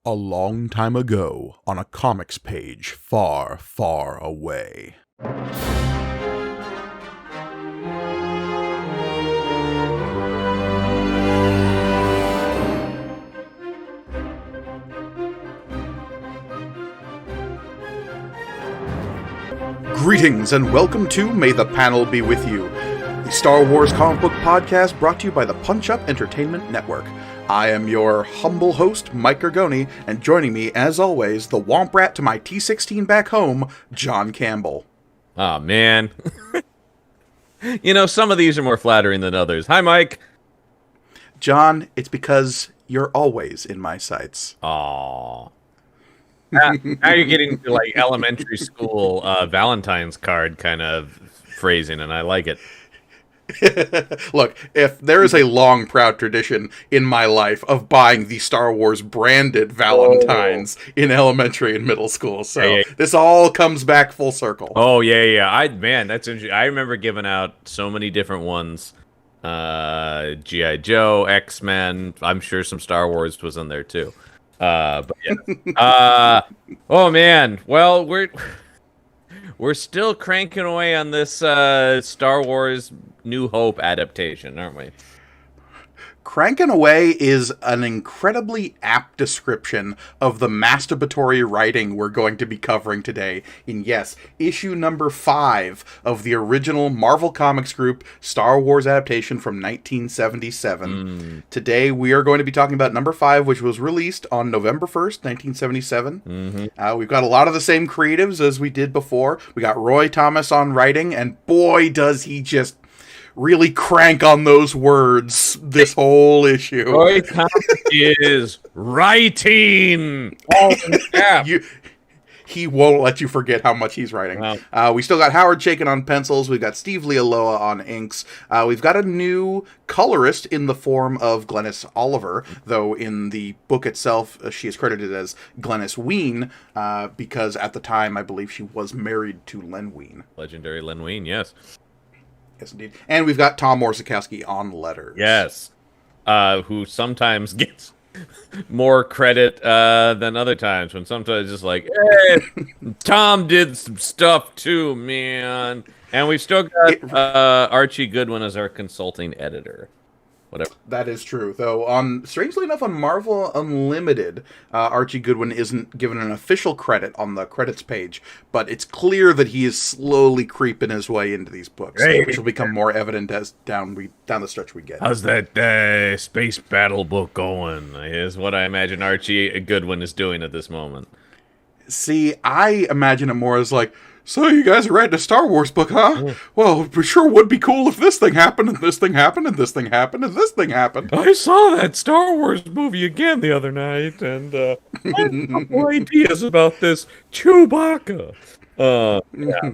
A long time ago, on a comics page far, far away. Greetings and welcome to May the Panel Be With You, the Star Wars comic book podcast brought to you by the Punch Up Entertainment Network. I am your humble host, Mike Gargoni, and joining me, as always, the womp rat to my T-16 back home, John Campbell. Oh, man. You know, some of these are more flattering than others. Hi, Mike. John, it's because you're always in my sights. Aww. Now you're getting to, like, elementary school Valentine's card kind of phrasing, and I like it. Look, if there is a long, proud tradition in my life of buying the Star Wars branded Valentines in elementary and middle school, so this all comes back full circle. Oh, yeah. That's interesting. I remember giving out so many different ones. G.I. Joe, X-Men, I'm sure some Star Wars was in there, too. But yeah. Oh, man. Well, we're still cranking away on this Star Wars New Hope adaptation, aren't we? Cranking away is an incredibly apt description of the masturbatory writing we're going to be covering today in, yes, issue number 5 of the original Marvel Comics Group Star Wars adaptation from 1977. Today we are going to be talking about number 5, which was released on November 1st, 1977. We've got a lot of the same creatives as we did before. We got Roy Thomas on writing, and boy, does he just really crank on those words this whole issue. Roy Thomas is writing. Oh, yeah. He won't let you forget how much he's writing. Wow. We still got Howard Chaykin on pencils. We've got Steve Lealoa on inks. We've got a new colorist in the form of Glennis Oliver, though in the book itself, she is credited as Glennis Wein, because at the time, I believe she was married to Len Wein. Legendary Len Wein, yes. Yes, indeed. And we've got Tom Morzakowski on letters. Yes. Who sometimes gets more credit than other times, when sometimes it's just like, hey, Tom did some stuff too, man. And we've still got Archie Goodwin as our consulting editor. Whatever. That is true, though. Strangely enough, on Marvel Unlimited, Archie Goodwin isn't given an official credit on the credits page, but it's clear that he is slowly creeping his way into these books, which will become more evident as down the stretch we get. How's that space battle book going? Is what I imagine Archie Goodwin is doing at this moment. See, I imagine it more as like, so you guys are writing a Star Wars book, huh? Yeah. Well, it sure would be cool if this thing happened, and this thing happened, and this thing happened, and this thing happened. I saw that Star Wars movie again the other night, and I have no ideas about this Chewbacca. Yeah.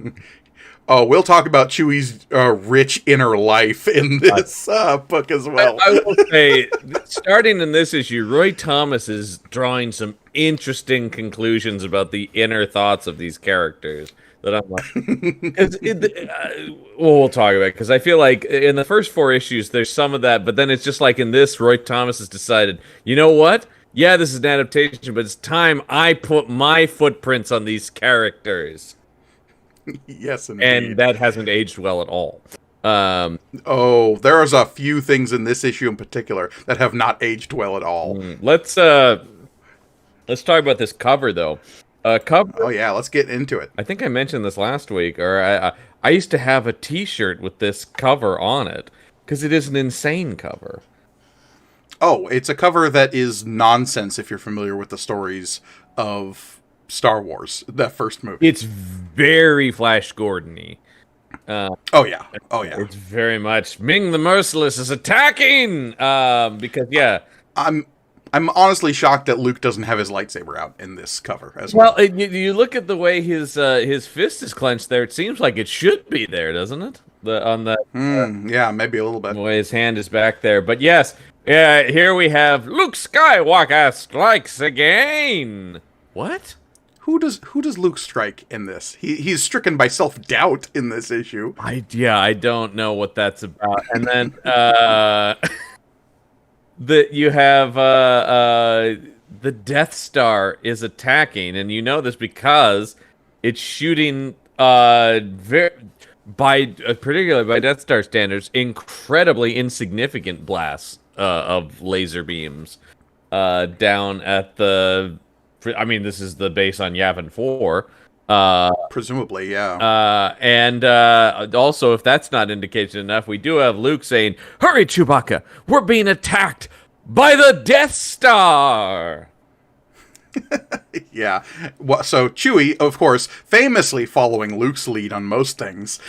Oh, we'll talk about Chewie's rich inner life in this book as well. I will say, starting in this issue, Roy Thomas is drawing some interesting conclusions about the inner thoughts of these characters. That I'm like, we'll talk about it, because I feel like in the first 4 issues there's some of that, but then it's just like in this, Roy Thomas has decided, you know what? Yeah, this is an adaptation, but it's time I put my footprints on these characters. Yes, indeed. And that hasn't aged well at all. There's a few things in this issue in particular that have not aged well at all. Let's talk about this cover, though. Cover. Oh yeah, let's get into it. I think I mentioned this last week, or I used to have a T-shirt with this cover on it, because it is an insane cover. Oh, it's a cover that is nonsense if you're familiar with the stories of Star Wars, that first movie. It's very Flash Gordon-y. Oh yeah. It's very much Ming the Merciless is attacking! Because, yeah. I'm honestly shocked that Luke doesn't have his lightsaber out in this cover as well. Well, you look at the way his fist is clenched there. It seems like it should be there, doesn't it? Yeah, maybe a little bit. The way his hand is back there. But yes, here we have Luke Skywalker strikes again. What? Who does Luke strike in this? He's stricken by self-doubt in this issue. I don't know what that's about. And then that you have the Death Star is attacking, and you know this because it's shooting particularly by Death Star standards, incredibly insignificant blasts of laser beams down at the. I mean, this is the base on Yavin 4. Presumably, yeah. And also, if that's not indication enough, we do have Luke saying, "Hurry, Chewbacca! We're being attacked by the Death Star!" Yeah. So Chewie, of course, famously following Luke's lead on most things.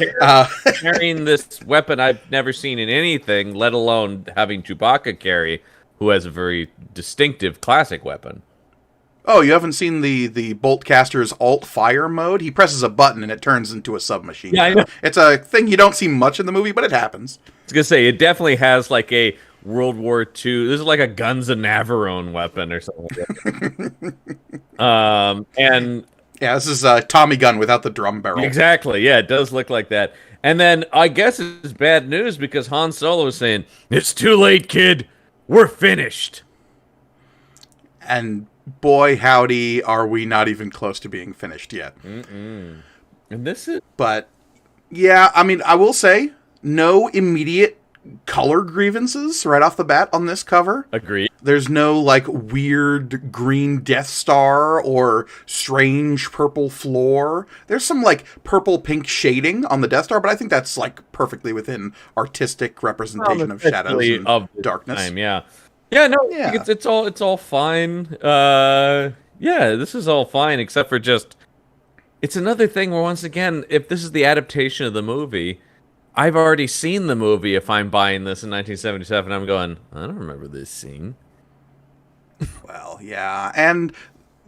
Carrying this weapon I've never seen in anything, let alone having Chewbacca carry, who has a very distinctive classic weapon. Oh, you haven't seen the Boltcaster's alt fire mode? He presses a button and it turns into a submachine. Yeah, I know. It's a thing you don't see much in the movie, but it happens. I was gonna say it definitely has like a World War II. This is like a Guns of Navarone weapon or something like that. And yeah, this is Tommy gun without the drum barrel. exactly, yeah, it does look like that. And then I guess it's bad news because Han Solo is saying, "It's too late, kid. We're finished." And boy, howdy, are we not even close to being finished yet. And this is... But, yeah, I mean, I will say, no immediate color grievances right off the bat on this cover. Agreed. There's no, like, weird green Death Star or strange purple floor. There's some, like, purple-pink shading on the Death Star, but I think that's, like, perfectly within artistic representation of shadows and of darkness. Time, yeah. Yeah, no, Yeah. it's all fine. Yeah, this is all fine, except for just... It's another thing where, once again, if this is the adaptation of the movie... I've already seen the movie if I'm buying this in 1977. I'm going, I don't remember this scene. Well, yeah, and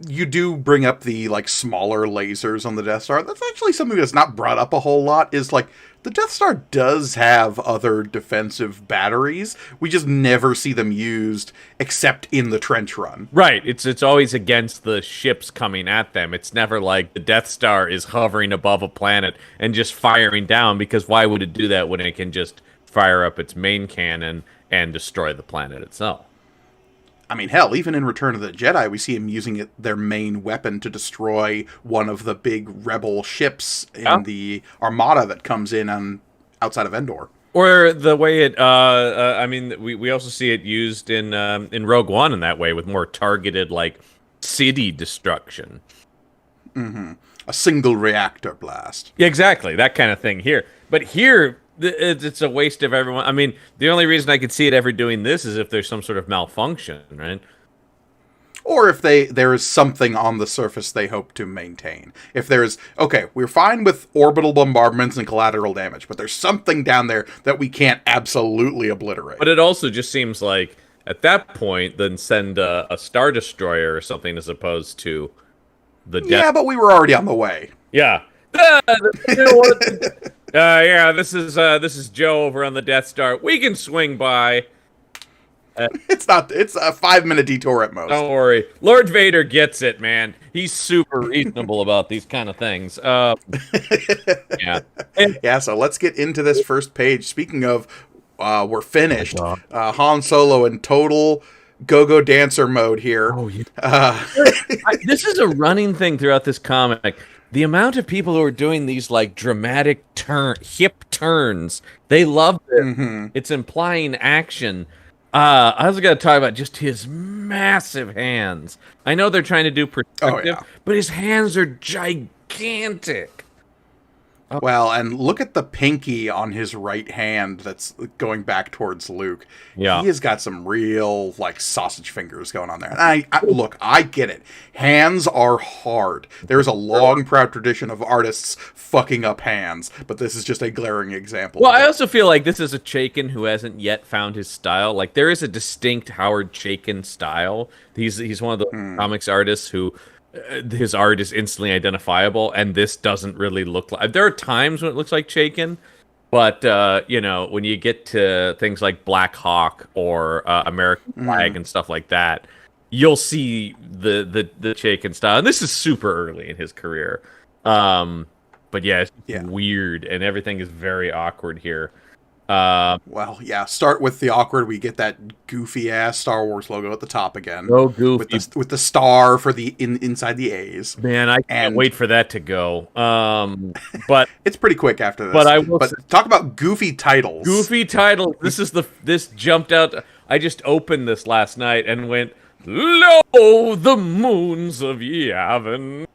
you do bring up the, like, smaller lasers on the Death Star. That's actually something that's not brought up a whole lot, is, like, the Death Star does have other defensive batteries. We just never see them used except in the trench run. Right. It's always against the ships coming at them. It's never like the Death Star is hovering above a planet and just firing down, because why would it do that when it can just fire up its main cannon and destroy the planet itself? I mean, hell, even in Return of the Jedi, we see him using their main weapon to destroy one of the big rebel ships in the armada that comes in on outside of Endor. Or the way it, I mean, we also see it used in Rogue One in that way, with more targeted, like, city destruction. Mm-hmm. A single reactor blast. Yeah, exactly, that kind of thing here. But here... It's a waste of everyone. I mean, the only reason I could see it ever doing this is if there's some sort of malfunction, right? Or if there is something on the surface they hope to maintain. If there's, okay, we're fine with orbital bombardments and collateral damage, but there's something down there that we can't absolutely obliterate. But it also just seems like, at that point, then send a Star Destroyer or something as opposed to the Death. Yeah, but we were already on the way. Yeah. You know what? Yeah, this is Joe over on the Death Star. We can swing by. It's a 5-minute detour at most. Don't worry. Lord Vader gets it, man. He's super reasonable about these kind of things. Yeah. Yeah, so let's get into this first page. Speaking of, we're finished. Han Solo in total go-go dancer mode here. Oh, yeah. This is a running thing throughout this comic. The amount of people who are doing these, like, dramatic hip turns, they love it. Mm-hmm. It's implying action. I was going to talk about just his massive hands. I know they're trying to do perspective, but his hands are gigantic. Oh. Well, and look at the pinky on his right hand that's going back towards Luke. Yeah. He has got some real, like, sausage fingers going on there. And look, I get it. Hands are hard. There's a long, proud tradition of artists fucking up hands, but this is just a glaring example. Well, I also feel like this is a Chaykin who hasn't yet found his style. Like, there is a distinct Howard Chaykin style. He's one of the comics artists who... his art is instantly identifiable, and this doesn't really look like... There are times when it looks like Chaykin, but, you know, when you get to things like Black Hawk or American Flag and stuff like that, you'll see the Chaykin style. And this is super early in his career. But yeah, it's weird, and everything is very awkward here. Well, yeah. Start with the awkward. We get that goofy ass Star Wars logo at the top again, So with goofy. the star for the inside the A's, Man, I can't and wait for that to go. But it's pretty quick after but this. I will say, But talk about goofy titles. goofy title. This jumped out. I just opened this last night and went, "Lo, the moons of Yavin."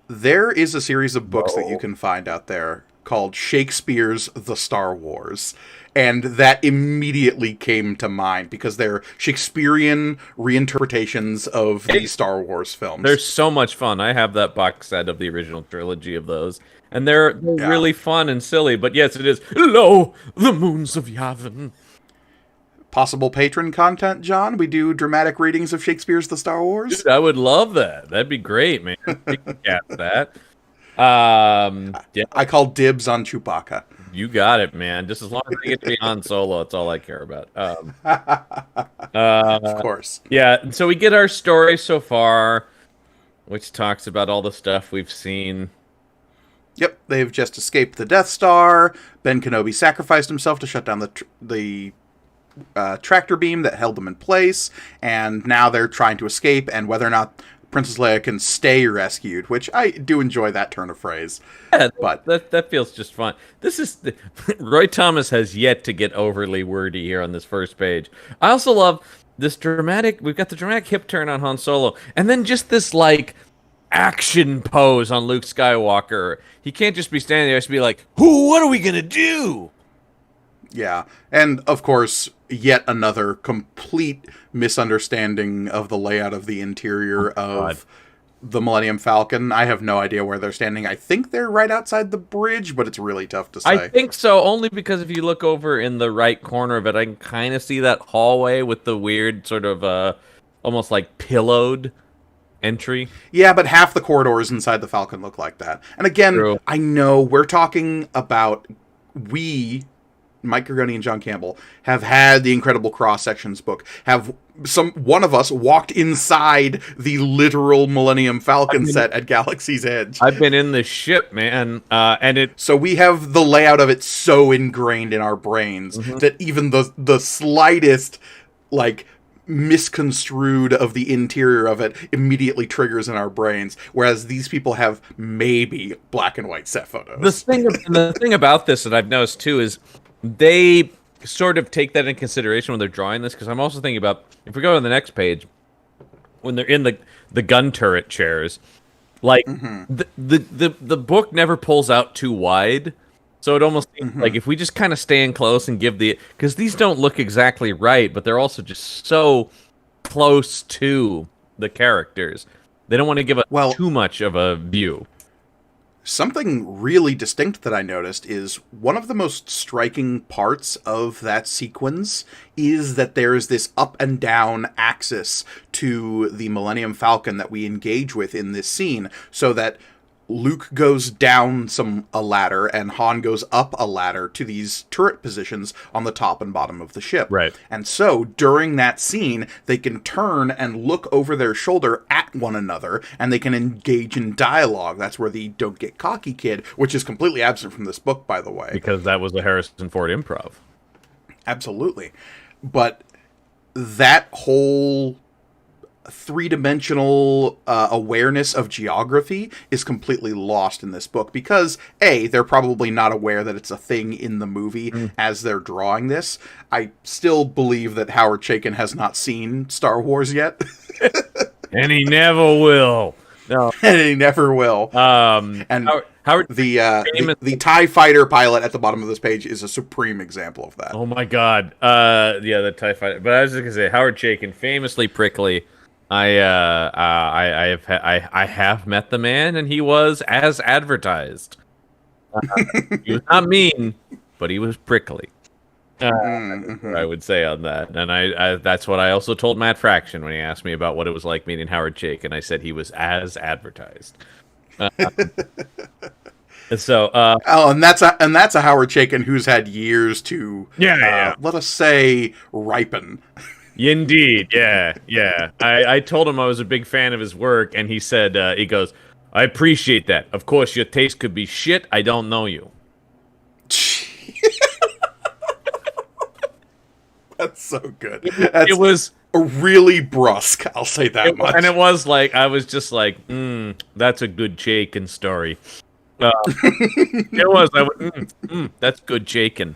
There is a series of books that you Lo. can find out there called Shakespeare's The Star Wars. And that immediately came to mind because they're Shakespearean reinterpretations of the Star Wars films. They're so much fun. I have that box set of the original trilogy of those, and they're Yeah. really fun and silly. But yes, it is. Lo, the moons of Yavin. Possible patron content, John? We do dramatic readings of Shakespeare's The Star Wars? Dude, I would love that. That'd be great, man. We can cast that. Yeah, I call dibs on Chewbacca. you got it, man. Just as long as I get to be Han Solo, that's all I care about. Of course. Yeah, so we get our story so far, which talks about all the stuff we've seen. Yep, they've just escaped the Death Star. Ben Kenobi sacrificed himself to shut down the tractor beam that held them in place, and now they're trying to escape, and whether or not Princess Leia can stay rescued, which I do enjoy that turn of phrase. Yeah, But that feels just fun. This is Roy Thomas has yet to get overly wordy here on this first page. I also love this dramatic. We've got the dramatic hip turn on Han Solo, and then just this like action pose on Luke Skywalker. He can't just be standing there; he has to be like, "Who? What are we gonna do?" yeah, and of course, yet another complete misunderstanding of the layout of the interior of the Millennium Falcon. I have no idea where they're standing. I think they're right outside the bridge, but it's really tough to say. I think so, only because if you look over in the right corner of it, I can kind of see that hallway with the weird sort of almost like pillowed entry. Yeah, but half the corridors inside the Falcon look like that. And again, True. I know we're talking about Mike Gargoni and John Campbell, have had the Incredible Cross Sections book. One of us walked inside the literal Millennium Falcon set at Galaxy's Edge. I've been in the ship, man, and it. So we have the layout of it so ingrained in our brains that even the slightest like misconstrued of the interior of it immediately triggers in our brains, whereas these people have maybe black and white set photos. The thing about this that I've noticed too is they sort of take that in consideration when they're drawing this, because I'm also thinking about, if we go to the next page, when they're in the gun turret chairs, like the book never pulls out too wide, so it almost seems like if we just kind of stay in close and give because these don't look exactly right, but they're also just so close to the characters, they don't want to give us too much of a view. Something really distinct that I noticed is one of the most striking parts of that sequence is that there is this up and down axis to the Millennium Falcon that we engage with in this scene, so that Luke goes down a ladder and Han goes up a ladder to these turret positions on the top and bottom of the ship. Right. And so during that scene, they can turn and look over their shoulder at one another, and they can engage in dialogue. That's where the "don't get cocky" kid, which is completely absent from this book, by the way. Because that was the Harrison Ford improv. Absolutely. But that whole three-dimensional awareness of geography is completely lost in this book because they're probably not aware that it's a thing in the movie as they're drawing this. I still believe that Howard Chaykin has not seen Star Wars yet. And he never will. No. And he never will. And Howard the TIE fighter pilot at the bottom of this page is a supreme example of that. Oh my god. Yeah, the TIE fighter. But I was just gonna say, Howard Chaykin, famously prickly. I have met the man, and he was as advertised. He was not mean, but he was prickly. I would say on that, and I that's what I also told Matt Fraction when he asked me about what it was like meeting Howard Chaykin. I said he was as advertised. So, and that's a Howard Chaykin who's had years to, let us say, ripen. Indeed, yeah. I told him I was a big fan of his work, and he said, he goes, "I appreciate that. Of course, your taste could be shit. I don't know you." That's so good. It was really brusque, I'll say that much. And it was like, I was just like, that's a good Jaken story. It was. That's good Jaken.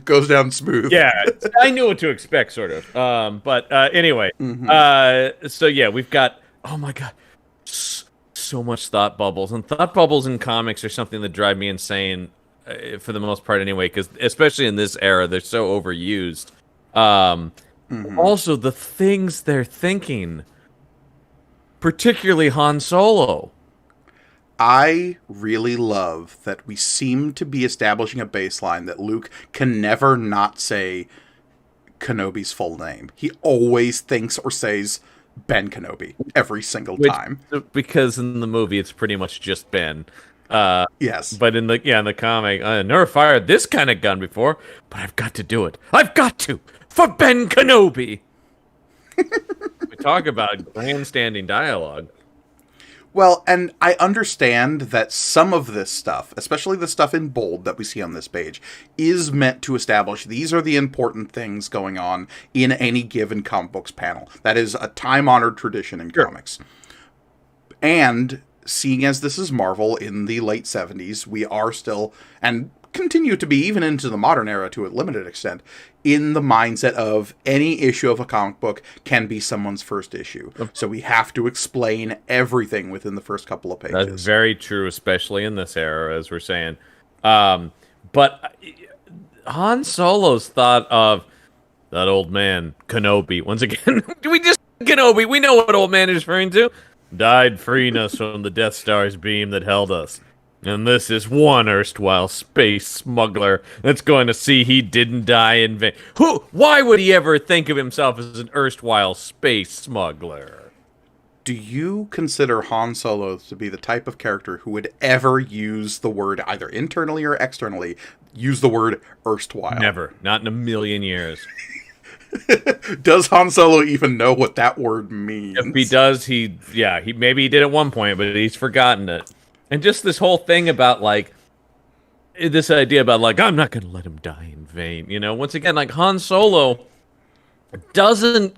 Goes down smooth. Yeah, I knew what to expect, sort of. But anyway, so yeah, we've got, oh my god, so much thought bubbles. And thought bubbles in comics are something that drive me insane, for the most part anyway, because especially in this era, they're so overused. Also, the things they're thinking, particularly Han Solo. I really love that we seem to be establishing a baseline that Luke can never not say Kenobi's full name. He always thinks or says Ben Kenobi every single time. Because in the movie, it's pretty much just Ben. Yes. But in the comic, I never fired this kind of gun before, but I've got to do it. I've got to! For Ben Kenobi! We talk about grandstanding dialogue. Well, and I understand that some of this stuff, especially the stuff in bold that we see on this page, is meant to establish these are the important things going on in any given comic books panel. That is a time-honored tradition in comics. And seeing as this is Marvel in the late 70s, we are still, and continue to be even into the modern era to a limited extent, in the mindset of any issue of a comic book can be someone's first issue. So we have to explain everything within the first couple of pages. That's very true, especially in this era, as we're saying. But Han Solo's thought of that old man, Kenobi, once again, Kenobi, we know what old man is referring to. Died freeing us from the Death Star's beam that held us. And this is one erstwhile space smuggler that's going to see he didn't die in vain. Why would he ever think of himself as an erstwhile space smuggler? Do you consider Han Solo to be the type of character who would ever use the word, either internally or externally, use the word erstwhile? Never. Not in a million years. Does Han Solo even know what that word means? If he does, he maybe he did at one point, but he's forgotten it. And just this whole thing about, like, this idea about, like, I'm not going to let him die in vain. You know, once again, like, Han Solo doesn't...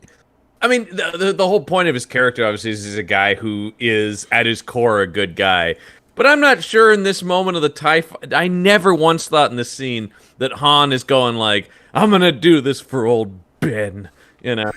I mean, the whole point of his character, obviously, is he's a guy who is, at his core, a good guy. But I'm not sure in this moment of the TIE fight, I never once thought in this scene that Han is going, like, I'm going to do this for old Ben. You know,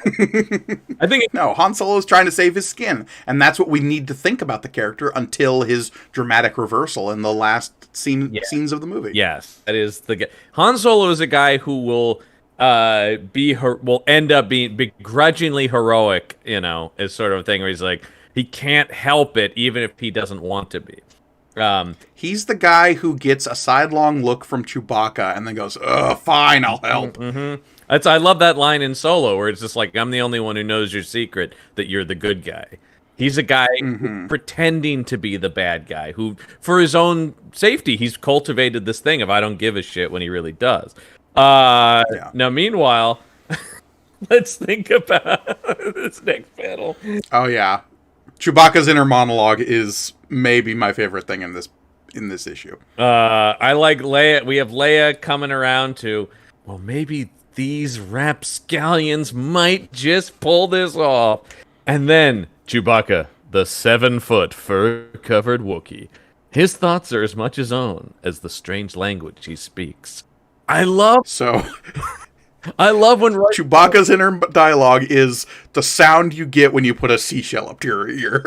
I think no. Han Solo is trying to save his skin, and that's what we need to think about the character until his dramatic reversal in the last scenes of the movie. Yes, that is the guy. Han Solo is a guy who will will end up being begrudgingly heroic. You know, is sort of a thing where he's like he can't help it, even if he doesn't want to be. He's the guy who gets a sidelong look from Chewbacca and then goes, fine, I'll help. Mm-hmm. I love that line in Solo where it's just like, I'm the only one who knows your secret, that you're the good guy. He's a guy pretending to be the bad guy who, for his own safety, he's cultivated this thing of I don't give a shit when he really does. Now, meanwhile, let's think about this next panel. Oh, yeah. Chewbacca's inner monologue is maybe my favorite thing in this issue. I like Leia. We have Leia coming around to, well, maybe these rapscallions might just pull this off. And then Chewbacca, the 7-foot fur-covered Wookiee. His thoughts are as much his own as the strange language he speaks. I love when Chewbacca's inner dialogue is the sound you get when you put a seashell up to your ear.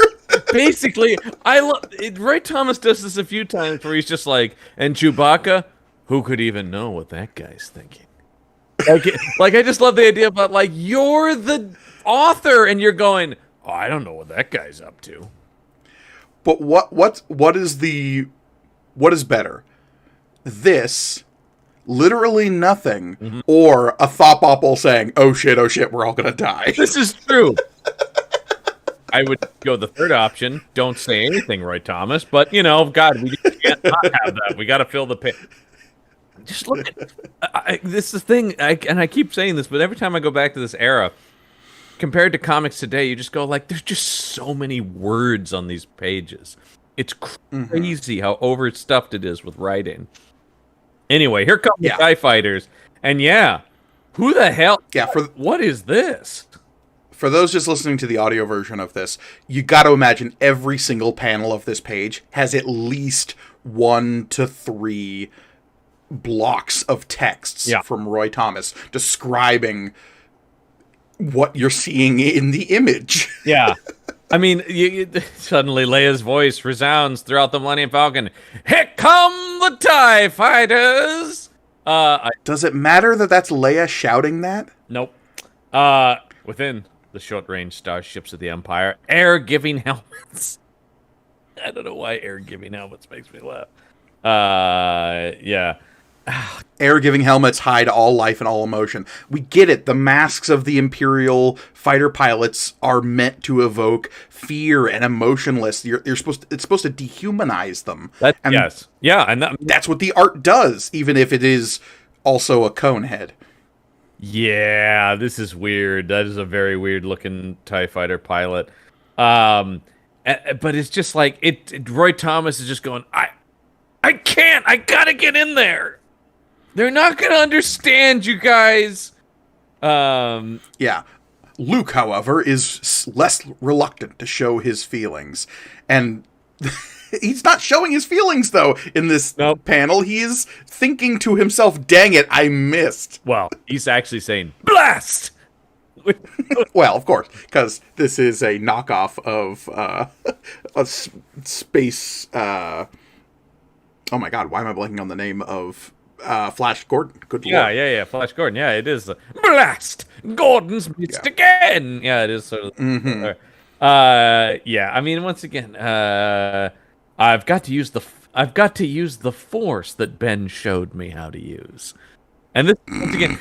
Basically, I love it. Roy Thomas does this a few times where he's just like, and Chewbacca, who could even know what that guy's thinking? Like I just love the idea about, like, you're the author and you're going, oh, I don't know what that guy's up to. But what is better? This, literally nothing, or a thought bubble saying, oh shit, we're all gonna die. This is true. I would go the third option. Don't say anything, Roy Thomas. But, you know, God, we can't not have that. We got to fill the pit. Just look at this is the thing, and I keep saying this, but every time I go back to this era, compared to comics today, you just go like, there's just so many words on these pages. It's crazy how overstuffed it is with writing. Anyway, here come the TIE fighters, and Who the hell? Yeah, What is this? for those just listening to the audio version of this, you got to imagine every single panel of this page has at least 1 to 3 blocks of texts from Roy Thomas describing what you're seeing in the image. Yeah. I mean, suddenly Leia's voice resounds throughout the Millennium Falcon. Here come the TIE fighters! Does it matter that that's Leia shouting that? Nope. Within the short-range starships of the Empire, air-giving helmets. I don't know why air-giving helmets makes me laugh. Yeah. Air-giving helmets hide all life and all emotion. We get it. The masks of the Imperial fighter pilots are meant to evoke fear and emotionless. It's supposed to dehumanize them. Yes. Yeah, and that's what the art does, even if it is also a cone head. Yeah, this is weird. That is a very weird-looking TIE fighter pilot. But it's just like Roy Thomas is just going, I can't. I gotta get in there. They're not gonna understand, you guys. Yeah. Luke, however, is less reluctant to show his feelings, and he's not showing his feelings though in this panel. He is thinking to himself, "Dang it, I missed." Well, he's actually saying "blast." Well, of course, because this is a knockoff of a space. Oh my God, why am I blanking on the name of Flash Gordon? Good lord. Yeah. Flash Gordon. Yeah, it is. Blast! Gordon's missed again. Yeah, it is sort of. Yeah. I mean, once again, I've got to use the Force that Ben showed me how to use. And this, once again,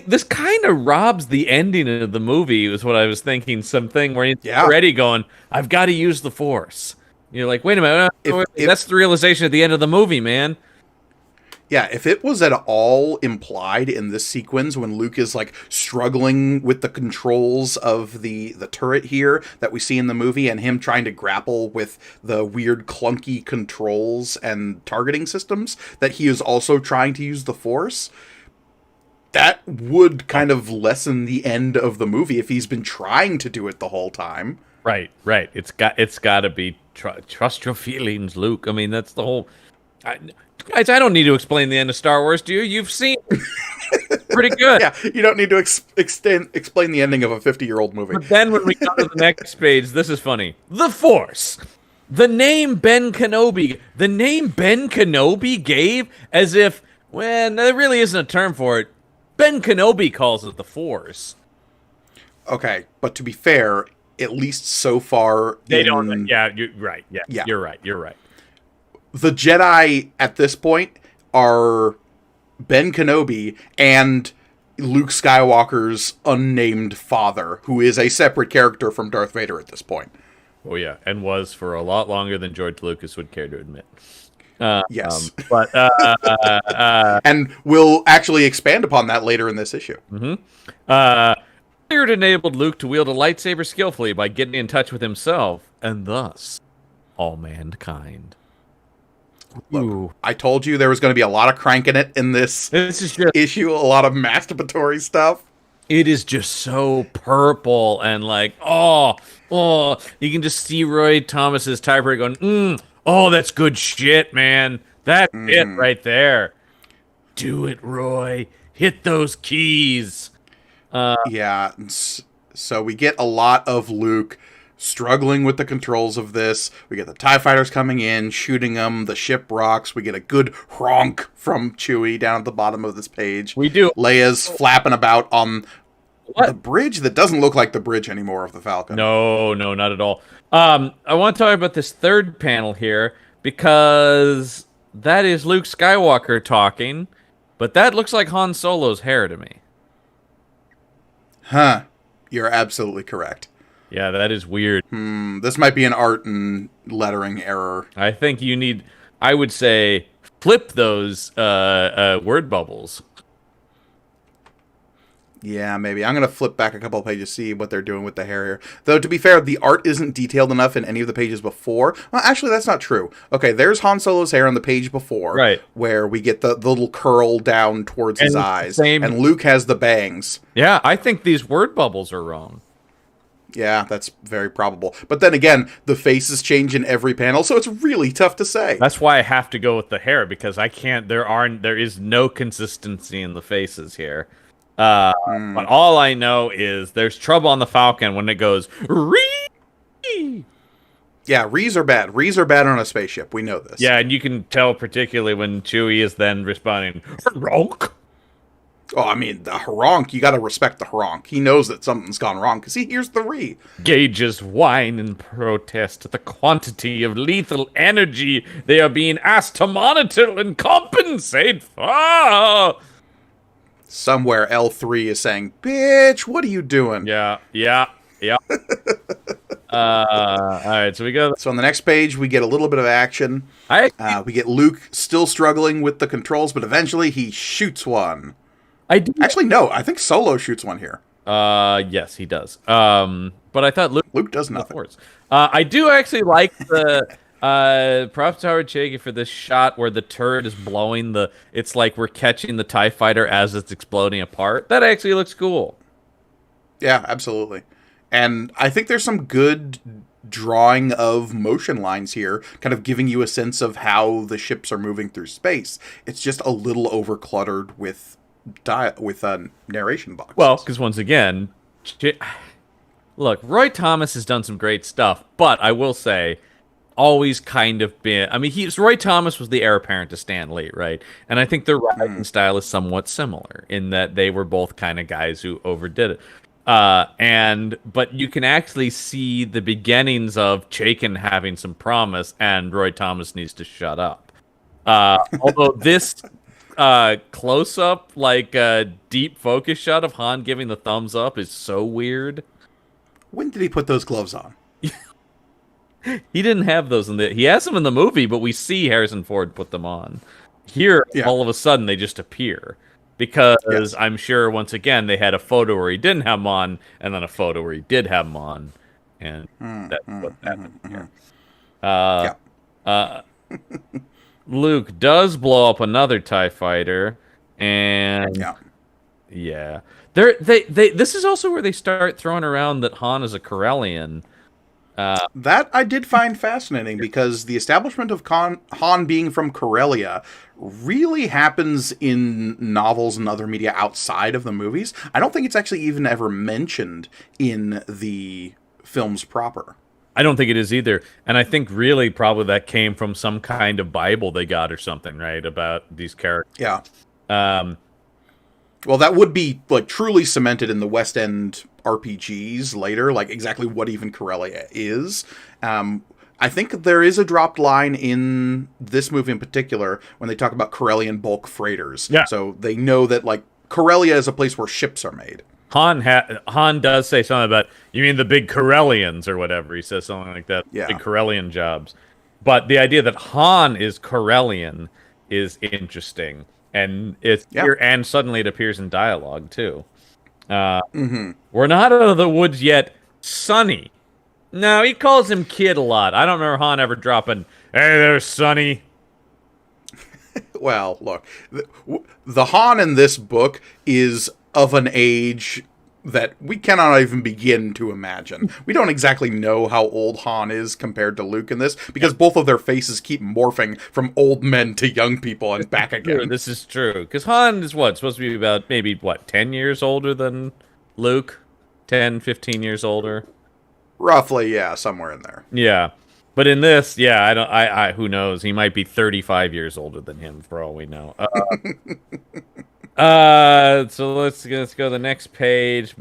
this kind of robs the ending of the movie, is what I was thinking. Something where he's already going, I've got to use the Force. You're like, wait a minute, that's the realization at the end of the movie, man. Yeah, if it was at all implied in this sequence when Luke is like struggling with the controls of the turret here that we see in the movie, and him trying to grapple with the weird clunky controls and targeting systems, that he is also trying to use the Force, that would kind of lessen the end of the movie if he's been trying to do it the whole time. Right. It's got to be trust your feelings, Luke. I mean, that's the whole. Guys, I don't need to explain the end of Star Wars, do you? You've seen it. Pretty good. Yeah, you don't need to explain the ending of a 50-year-old movie. But then when we come to the next page, this is funny. The Force. The name Ben Kenobi gave as if, well, there really isn't a term for it. Ben Kenobi calls it the Force. Okay, but to be fair, at least so far... They don't... Yeah, you're right. Yeah, you're right. The Jedi at this point are Ben Kenobi and Luke Skywalker's unnamed father, who is a separate character from Darth Vader at this point. Oh yeah, and was for a lot longer than George Lucas would care to admit. Yes. But and we'll actually expand upon that later in this issue. It enabled Luke to wield a lightsaber skillfully by getting in touch with himself, and thus all mankind. Look, I told you there was going to be a lot of cranking it in this issue, a lot of masturbatory stuff. It is just so purple and like, oh, you can just see Roy Thomas's typewriter going, oh, that's good shit, man. That's it right there. Do it, Roy. Hit those keys. Yeah, so we get a lot of Luke struggling with the controls of this. We get the TIE fighters coming in, shooting them, the ship rocks. We get a good honk from Chewie down at the bottom of this page. We do. Leia's flapping about on the bridge that doesn't look like the bridge anymore of the Falcon. No, not at all. I want to talk about this third panel here, because that is Luke Skywalker talking, but that looks like Han Solo's hair to me. Huh. You're absolutely correct. Yeah, that is weird. This might be an art and lettering error. I think you need, I would say, flip those word bubbles. Yeah, maybe. I'm going to flip back a couple of pages, see what they're doing with the hair here. Though, to be fair, the art isn't detailed enough in any of the pages before. Well, actually, that's not true. Okay, there's Han Solo's hair on the page before, Right. where we get the little curl down towards his And eyes. same- And Luke has the bangs. Yeah, I think these word bubbles are wrong. Yeah, that's very probable. But then again, the faces change in every panel, so it's really tough to say. That's why I have to go with the hair, because I can't. There is no consistency in the faces here. But all I know is there's trouble on the Falcon when it goes Ree. Yeah, Rees are bad. Rees are bad on a spaceship. We know this. Yeah, and you can tell particularly when Chewie is then responding Ronk. Oh, I mean, the Haronk, you gotta respect the Haronk. He knows that something's gone wrong, because he hears the Ree. Gauges whine in protest at the quantity of lethal energy they are being asked to monitor and compensate for. Somewhere L3 is saying, "Bitch, what are you doing?" Yeah. All right, so we go. So on the next page, we get a little bit of action. We get Luke still struggling with the controls, but eventually he shoots one. Actually, no, I think Solo shoots one here. Yes, he does. But I thought Luke does nothing. I do actually like the props to Howard Chaykin for this shot where the turret is blowing the. It's like we're catching the TIE fighter as it's exploding apart. That actually looks cool. Yeah, absolutely. And I think there's some good drawing of motion lines here, kind of giving you a sense of how the ships are moving through space. It's just a little overcluttered with narration boxes. Well, because once again, look, Roy Thomas has done some great stuff, but I will say, always kind of been. I mean, Roy Thomas was the heir apparent to Stan Lee, right? And I think their writing style is somewhat similar in that they were both kind of guys who overdid it. But you can actually see the beginnings of Chaykin having some promise, and Roy Thomas needs to shut up. Although this close up, like deep focus shot of Han giving the thumbs up is so weird. When did he put those gloves on? He didn't have those he has them in the movie, but we see Harrison Ford put them on. Here, all of a sudden, they just appear. Because I'm sure, once again, they had a photo where he didn't have them on, and then a photo where he did have them on. And that's what happened here. Luke does blow up another TIE fighter, and this is also where they start throwing around that Han is a Corellian. That I did find fascinating, because the establishment of Han being from Corellia really happens in novels and other media outside of the movies. I don't think it's actually even ever mentioned in the films proper. I don't think it is either. And I think really probably that came from some kind of Bible they got or something, right, about these characters. Yeah. Well, that would be like truly cemented in the West End RPGs later, like exactly what even Corellia is. I think there is a dropped line in this movie in particular when they talk about Corellian bulk freighters. Yeah. So they know that like Corellia is a place where ships are made. Han does say something about, you mean the big Corellians or whatever. He says something like that. Yeah. Big Corellian jobs. But the idea that Han is Corellian is interesting. And it's here, and suddenly it appears in dialogue too. We're not out of the woods yet, Sonny. No, he calls him kid a lot. I don't remember Han ever dropping, "Hey there, Sonny." Well, look, the Han in this book is of an age that we cannot even begin to imagine. We don't exactly know how old Han is compared to Luke in this, because both of their faces keep morphing from old men to young people and back again. This is true. Because Han is supposed to be about maybe 10 years older than Luke? 10, 15 years older? Roughly, yeah, somewhere in there. Yeah. But in this, I who knows? He might be 35 years older than him, for all we know. So let's go to the next page.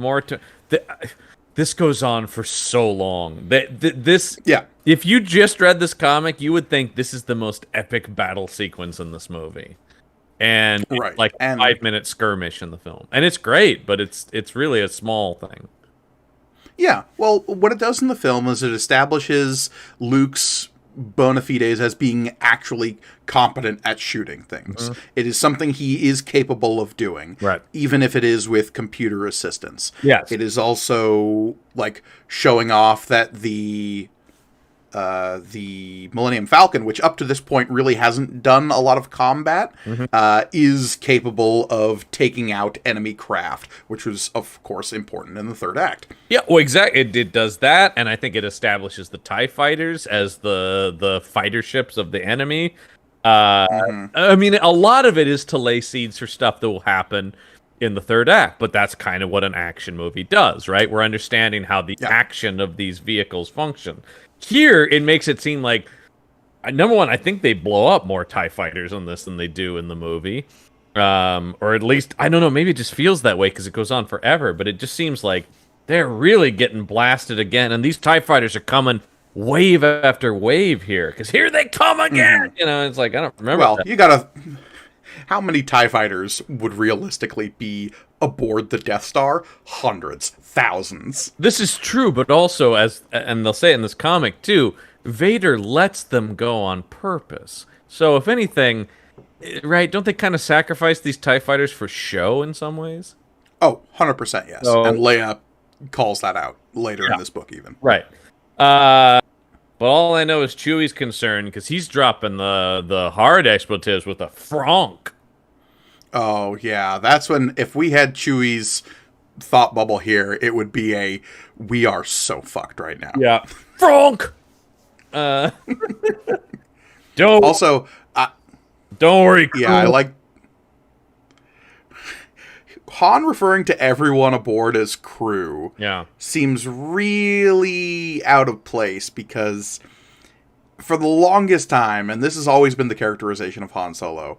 This goes on for so long. If you just read this comic, you would think this is the most epic battle sequence in this movie, and it's like a 5-minute skirmish in the film, and it's great, but it's really a small thing. Yeah, well, what it does in the film is it establishes Luke's bona fides as being actually competent at shooting things. It is something he is capable of doing, Right. even if it is with computer assistance. Yes. It is also like showing off that the Millennium Falcon, which up to this point really hasn't done a lot of combat, is capable of taking out enemy craft, which was, of course, important in the third act. Yeah, well, exactly. It does that, and I think it establishes the TIE fighters as the fighter ships of the enemy. I mean, a lot of it is to lay seeds for stuff that will happen in the third act, but that's kind of what an action movie does, right? We're understanding how the action of these vehicles function. Here, it makes it seem like, number one, I think they blow up more TIE fighters on this than they do in the movie. Or at least, I don't know, maybe it just feels that way because it goes on forever, but it just seems like they're really getting blasted again, and these TIE fighters are coming wave after wave here, because here they come again! You know, it's like, I don't remember Well, that. you gotta... How many TIE fighters would realistically be aboard the Death Star? Hundreds. Thousands. This is true, but also, and they'll say it in this comic too, Vader lets them go on purpose. So if anything, right, don't they kind of sacrifice these TIE fighters for show in some ways? Oh, 100% yes. So- And Leia calls that out later in this book even. Right. But all I know is Chewie's concerned because he's dropping the hard expletives with a franc. Oh, yeah. That's when, if we had Chewie's thought bubble here, it would be a, we are so fucked right now. Yeah. Franc! Don't, Also, don't worry, crew. yeah, I like... Han referring to everyone aboard as crew Yeah. seems really out of place because for the longest time, and this has always been the characterization of Han Solo,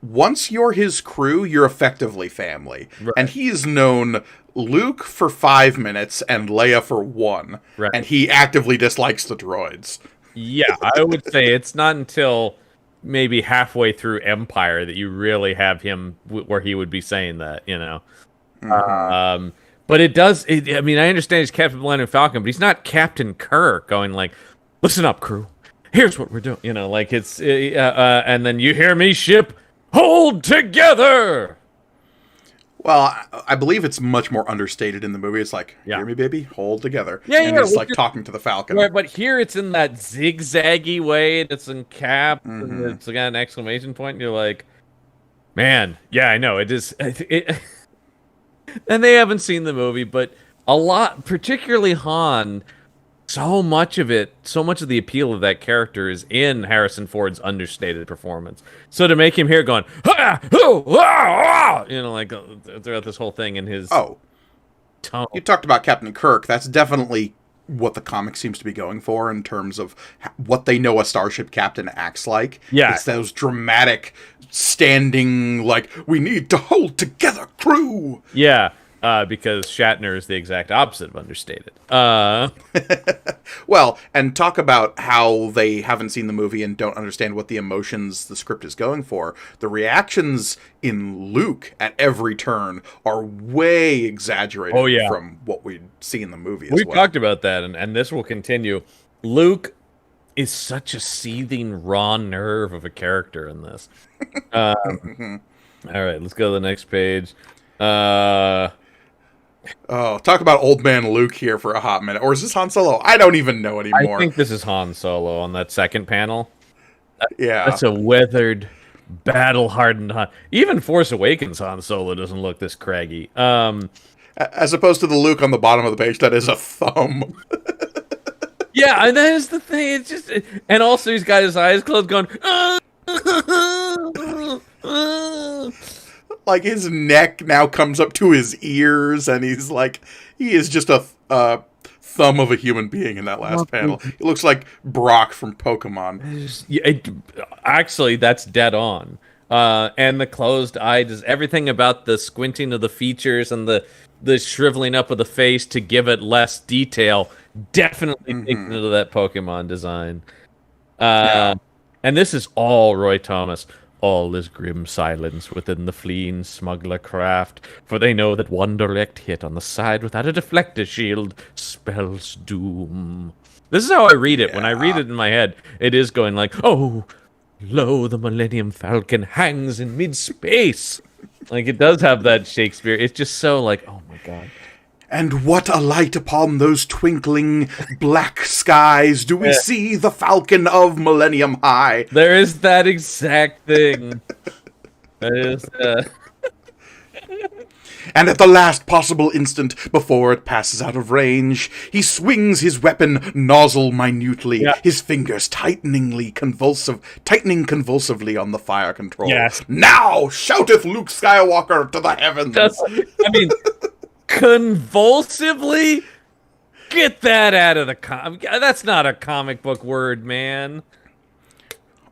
once you're his crew, you're effectively family. Right. And he's known Luke for 5 minutes and Leia for 1. Right. And he actively dislikes the droids. Yeah, I would say it's not until maybe halfway through Empire that you really have him where he would be saying that, you know. But it does. I mean, I understand he's Captain Millennium Falcon, but he's not Captain Kirk going like, "Listen up, crew. Here's what we're doing." You know, like it's and then you hear me, ship, hold together. Well, I believe it's much more understated in the movie. It's like, Yeah. hear me, baby? Hold together. Yeah, and yeah, he's well, like talking to the Falcon. Right, but here it's in that zigzaggy way. It's in cap. And it's got an exclamation point. And you're like, man, yeah, I know it is. And they haven't seen the movie, but a lot, particularly Han. So much of the appeal of that character is in Harrison Ford's understated performance. So to make him here going, ah, oh, ah, ah, you know, like throughout this whole thing in his tone. You talked about Captain Kirk. That's definitely what the comic seems to be going for in terms of what they know a starship captain acts like. Yeah. It's those dramatic, standing, like, we need to hold together, crew! Yeah, because Shatner is the exact opposite of understated. Well, and talk about how they haven't seen the movie and don't understand what the emotions the script is going for. The reactions in Luke at every turn are way exaggerated from what we see in the movie as We well. talked about that, and this will continue. Luke is such a seething, raw nerve of a character in this. All right, let's go to the next page. Oh, talk about old man Luke here for a hot minute. Or is this Han Solo? I don't even know anymore. I think this is Han Solo on that second panel. Yeah. That's a weathered, battle-hardened Han. Even Force Awakens Han Solo doesn't look this craggy. As opposed to the Luke on the bottom of the page, that is a thumb. Yeah, and that is the thing. It's just, and also he's got his eyes closed, going. Like his neck now comes up to his ears, and he's like, he is just a thumb of a human being in that last panel. He looks like Brock from Pokemon. Yeah, actually, that's dead on. And the closed eye does everything about the squinting of the features and the shriveling up of the face to give it less detail. Definitely takes into that Pokemon design. And this is all Roy Thomas. All is grim silence within the fleeing smuggler craft, for they know that one direct hit on the side without a deflector shield spells doom. This is how I read it. When I read it in my head, it is going like, oh, lo, the Millennium Falcon hangs in mid-space. Like, it does have that Shakespeare. It's just so like, oh my god. And what a light upon those twinkling black skies do we see the Falcon of Millennium High. There is that exact thing. That is, And at the last possible instant, before it passes out of range, he swings his weapon nozzle minutely, his fingers tightening convulsively on the fire control. Yes. Now shouteth Luke Skywalker to the heavens. Convulsively? Get that out of the that's not a comic book word, man.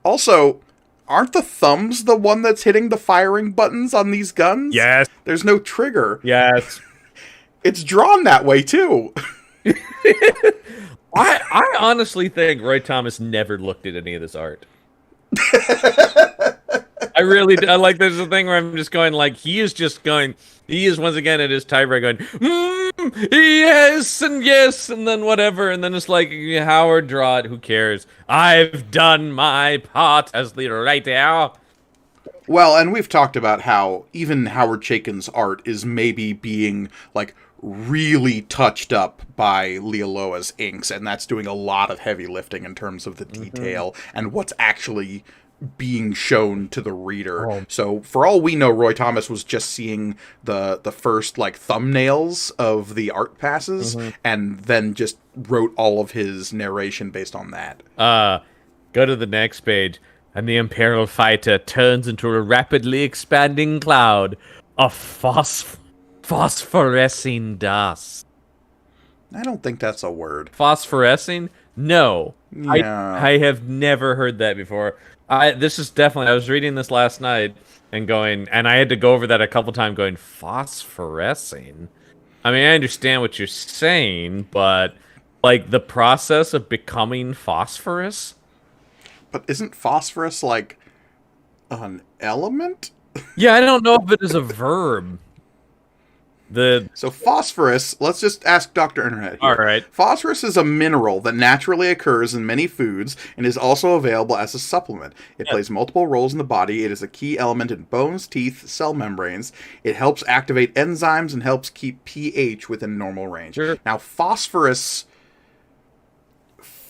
Also, aren't the thumbs the one that's hitting the firing buttons on these guns? Yes. There's no trigger. Yes. It's drawn that way, too. I honestly think Roy Thomas never looked at any of this art. I really do. Like, there's a thing where I'm just going, like, he is once again at his typewriter going, yes, and then whatever, and then it's like, Howard, draw it, who cares? I've done my part as the writer. Well, and we've talked about how even Howard Chaykin's art is maybe being, like, really touched up by Lealoa's inks, and that's doing a lot of heavy lifting in terms of the detail and what's actually being shown to the reader. Oh. So for all we know, Roy Thomas was just seeing the first like thumbnails of the art passes and then just wrote all of his narration based on that. Go to the next page, and the Imperial fighter turns into a rapidly expanding cloud of phosphorescing dust. I don't think that's a word. Phosphorescing? No. Yeah. I have never heard that before. I was reading this last night and I had to go over that a couple times going, phosphorescing? I mean, I understand what you're saying, but, like, the process of becoming phosphorus? But isn't phosphorus, like, an element? Yeah, I don't know if it is a verb. So phosphorus, let's just ask Dr. Internet here. All right. Phosphorus is a mineral that naturally occurs in many foods and is also available as a supplement. It plays multiple roles in the body. It is a key element in bones, teeth, cell membranes. It helps activate enzymes and helps keep pH within normal range. Sure. Now, phosphorescing.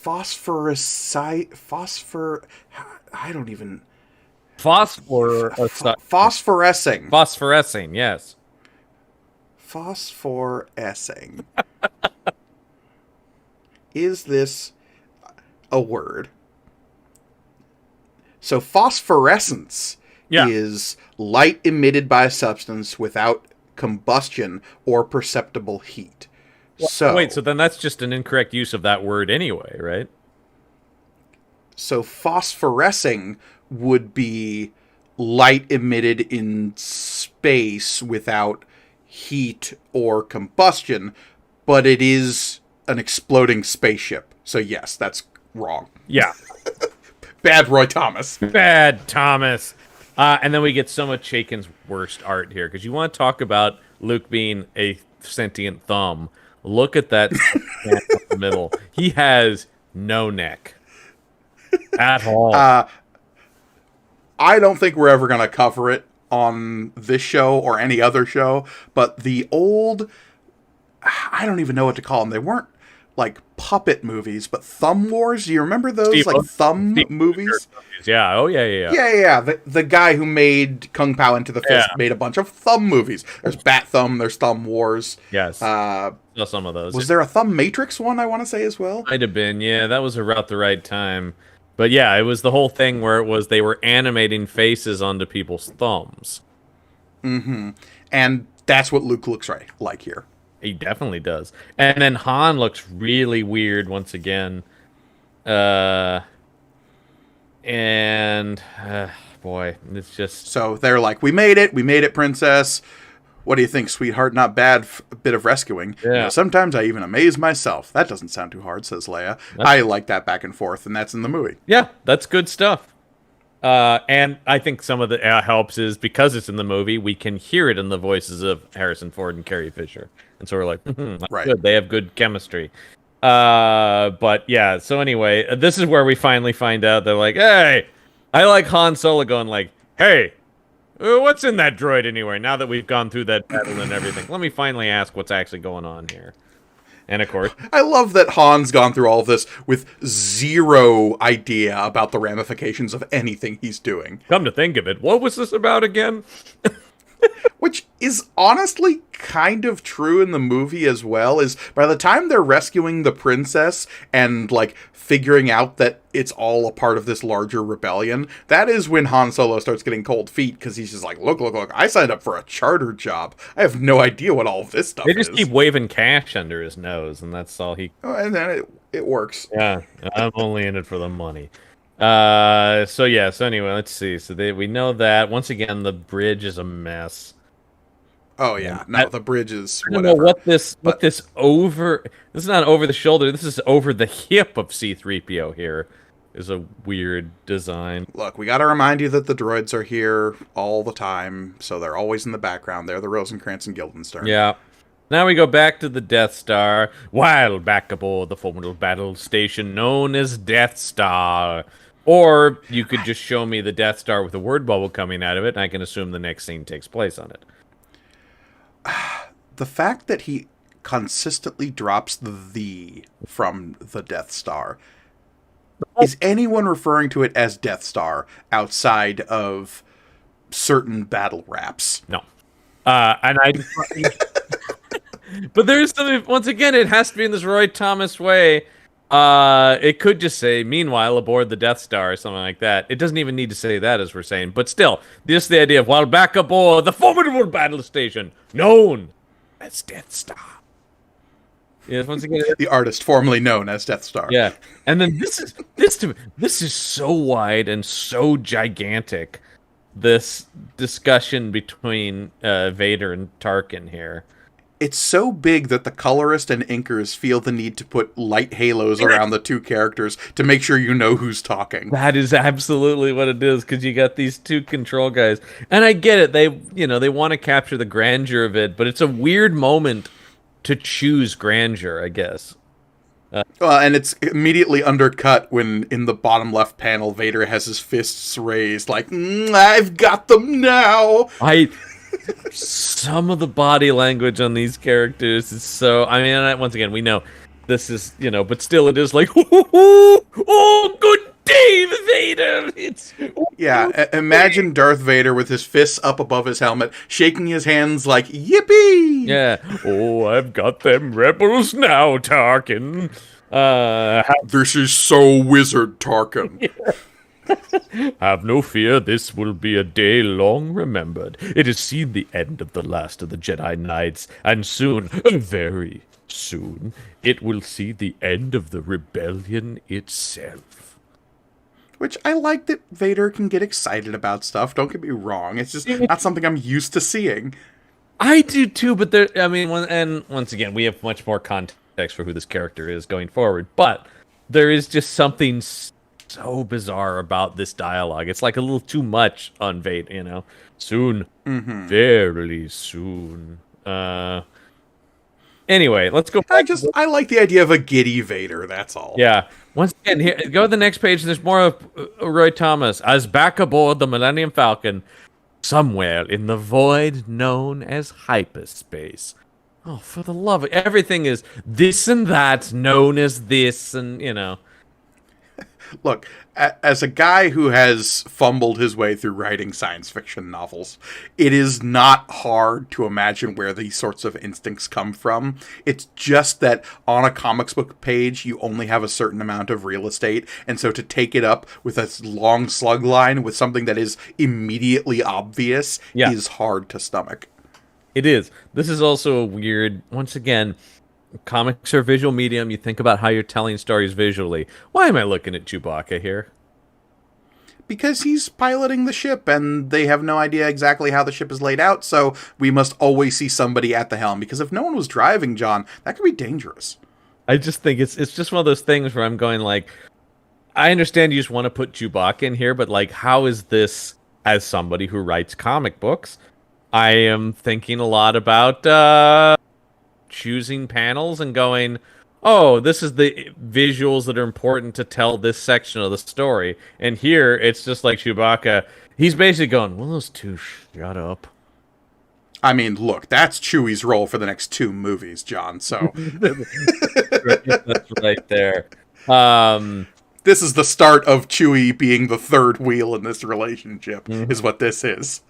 Phosphorescing, yes. Phosphorescing. Is this a word? So phosphorescence is light emitted by a substance without combustion or perceptible heat. So then that's just an incorrect use of that word anyway, right? So phosphorescing would be light emitted in space without heat or combustion, but it is an exploding spaceship. So yes, that's wrong. Yeah. Bad Roy Thomas. Bad Thomas. And then we get some of Chaykin's worst art here, because you want to talk about Luke being a sentient thumb. Look at that in the middle. He has no neck at all. I don't think we're ever going to cover it on this show or any other show, but the old, I don't even know what to call them. They weren't like puppet movies, but Thumb Wars. Do you remember those thumb movies? Yeah. Oh yeah. Yeah. The guy who made Kung Pao Into the Fist made a bunch of thumb movies. There's Bat Thumb. There's Thumb Wars. Yes. Some of those. Was there a Thumb Matrix one? I want to say as well. Might have been. Yeah, that was about the right time. But yeah, it was the whole thing where they were animating faces onto people's thumbs. Mm-hmm. And that's what Luke looks like here. He definitely does. And then Han looks really weird once again. Boy, it's just... So they're like, we made it, princess. What do you think, sweetheart? Not bad, a bit of rescuing. Yeah. You know, sometimes I even amaze myself. That doesn't sound too hard, says Leia. I like that back and forth, and that's in the movie. Yeah, that's good stuff. And I think some of the helps is because it's in the movie, we can hear it in the voices of Harrison Ford and Carrie Fisher, and so we're like, that's Right. good. They have good chemistry. But yeah. So anyway, this is where we finally find out they're like, hey, I like Han Solo going like, hey, what's in that droid anyway? Now that we've gone through that battle and everything, let me finally ask what's actually going on here. And of course, I love that Han's gone through all of this with zero idea about the ramifications of anything he's doing. come to think of it, what was this about again? Which is honestly kind of true in the movie as well, is by the time they're rescuing the princess and, like, figuring out that it's all a part of this larger rebellion, that is when Han Solo starts getting cold feet, because he's just like, look, I signed up for a charter job. I have no idea what all of this stuff is. They just keep waving cash under his nose, and that's all he... Oh, and then it works. Yeah, I'm only in it for the money. So anyway, let's see. So we know that. Once again, the bridge is a mess. Oh yeah, no, the bridge is I don't whatever. know what this over... This is not over the shoulder. This is over the hip of C-3PO here. Is a weird design. Look, we gotta remind you that the droids are here all the time, so they're always in the background. They're the Rosencrantz and Guildenstern. Yeah. Now we go back to the Death Star, while back aboard the formidable battle station known as Death Star. Or you could just show me the Death Star with a word bubble coming out of it, and I can assume the next scene takes place on it. The fact that he consistently drops the from the Death Star. Is anyone referring to it as Death Star outside of certain battle raps? No. And I... But there's something, once again, it has to be in this Roy Thomas way. It could just say, meanwhile, aboard the Death Star or something like that. It doesn't even need to say that, as we're saying. But still, just the idea of, while back aboard the formidable battle station known as Death Star. Yes, once again, The artist formerly known as Death Star. yeah. And then this is so wide and so gigantic. This discussion between Vader and Tarkin here. It's so big that the colorist and inkers feel the need to put light halos around the two characters to make sure you know who's talking. That is absolutely what it is, because you got these two control guys. And I get it. They want to capture the grandeur of it, but it's a weird moment to choose grandeur, I guess. And it's immediately undercut when, in the bottom left panel, Vader has his fists raised, like, I've got them now! Some of the body language on these characters is so... I mean, once again, we know this is, but still it is like, oh, good day, Vader! Yeah, imagine Darth Vader with his fists up above his helmet, shaking his hands like, yippee! Yeah. Oh, I've got them rebels now, Tarkin. This is so wizard, Tarkin. Have no fear, this will be a day long remembered. It has seen the end of the last of the Jedi Knights, and soon, very soon, it will see the end of the rebellion itself. Which I like that Vader can get excited about stuff, don't get me wrong. It's just not something I'm used to seeing. I do too, but once again, we have much more context for who this character is going forward, but there is just something so bizarre about this dialogue. It's like a little too much on Vader, Soon. Mm-hmm. Very soon. Anyway, let's go back. I like the idea of a giddy Vader, that's all. Yeah. Once again, here, go to the next page. There's more of Roy Thomas as back aboard the Millennium Falcon, somewhere in the void known as hyperspace. Oh, for the love of... Everything is this and that, known as this, and, Look, as a guy who has fumbled his way through writing science fiction novels, it is not hard to imagine where these sorts of instincts come from. It's just that on a comics book page, you only have a certain amount of real estate, and so to take it up with a long slug line with something that is immediately obvious is hard to stomach. It is. This is also a weird, once again... Comics are visual medium. You think about how you're telling stories visually. Why am I looking at Chewbacca here? Because he's piloting the ship, and they have no idea exactly how the ship is laid out, so we must always see somebody at the helm. Because if no one was driving, John, that could be dangerous. I just think it's just one of those things where I'm going like, I understand you just want to put Chewbacca in here, but like, how is this, as somebody who writes comic books, I am thinking a lot about choosing panels and going, oh, this is the visuals that are important to tell this section of the story. And here, it's just like Chewbacca. He's basically going, will those two shut up? I mean, look, that's Chewie's role for the next 2 movies, John, so... That's right there. This is the start of Chewie being the third wheel in this relationship, is what this is.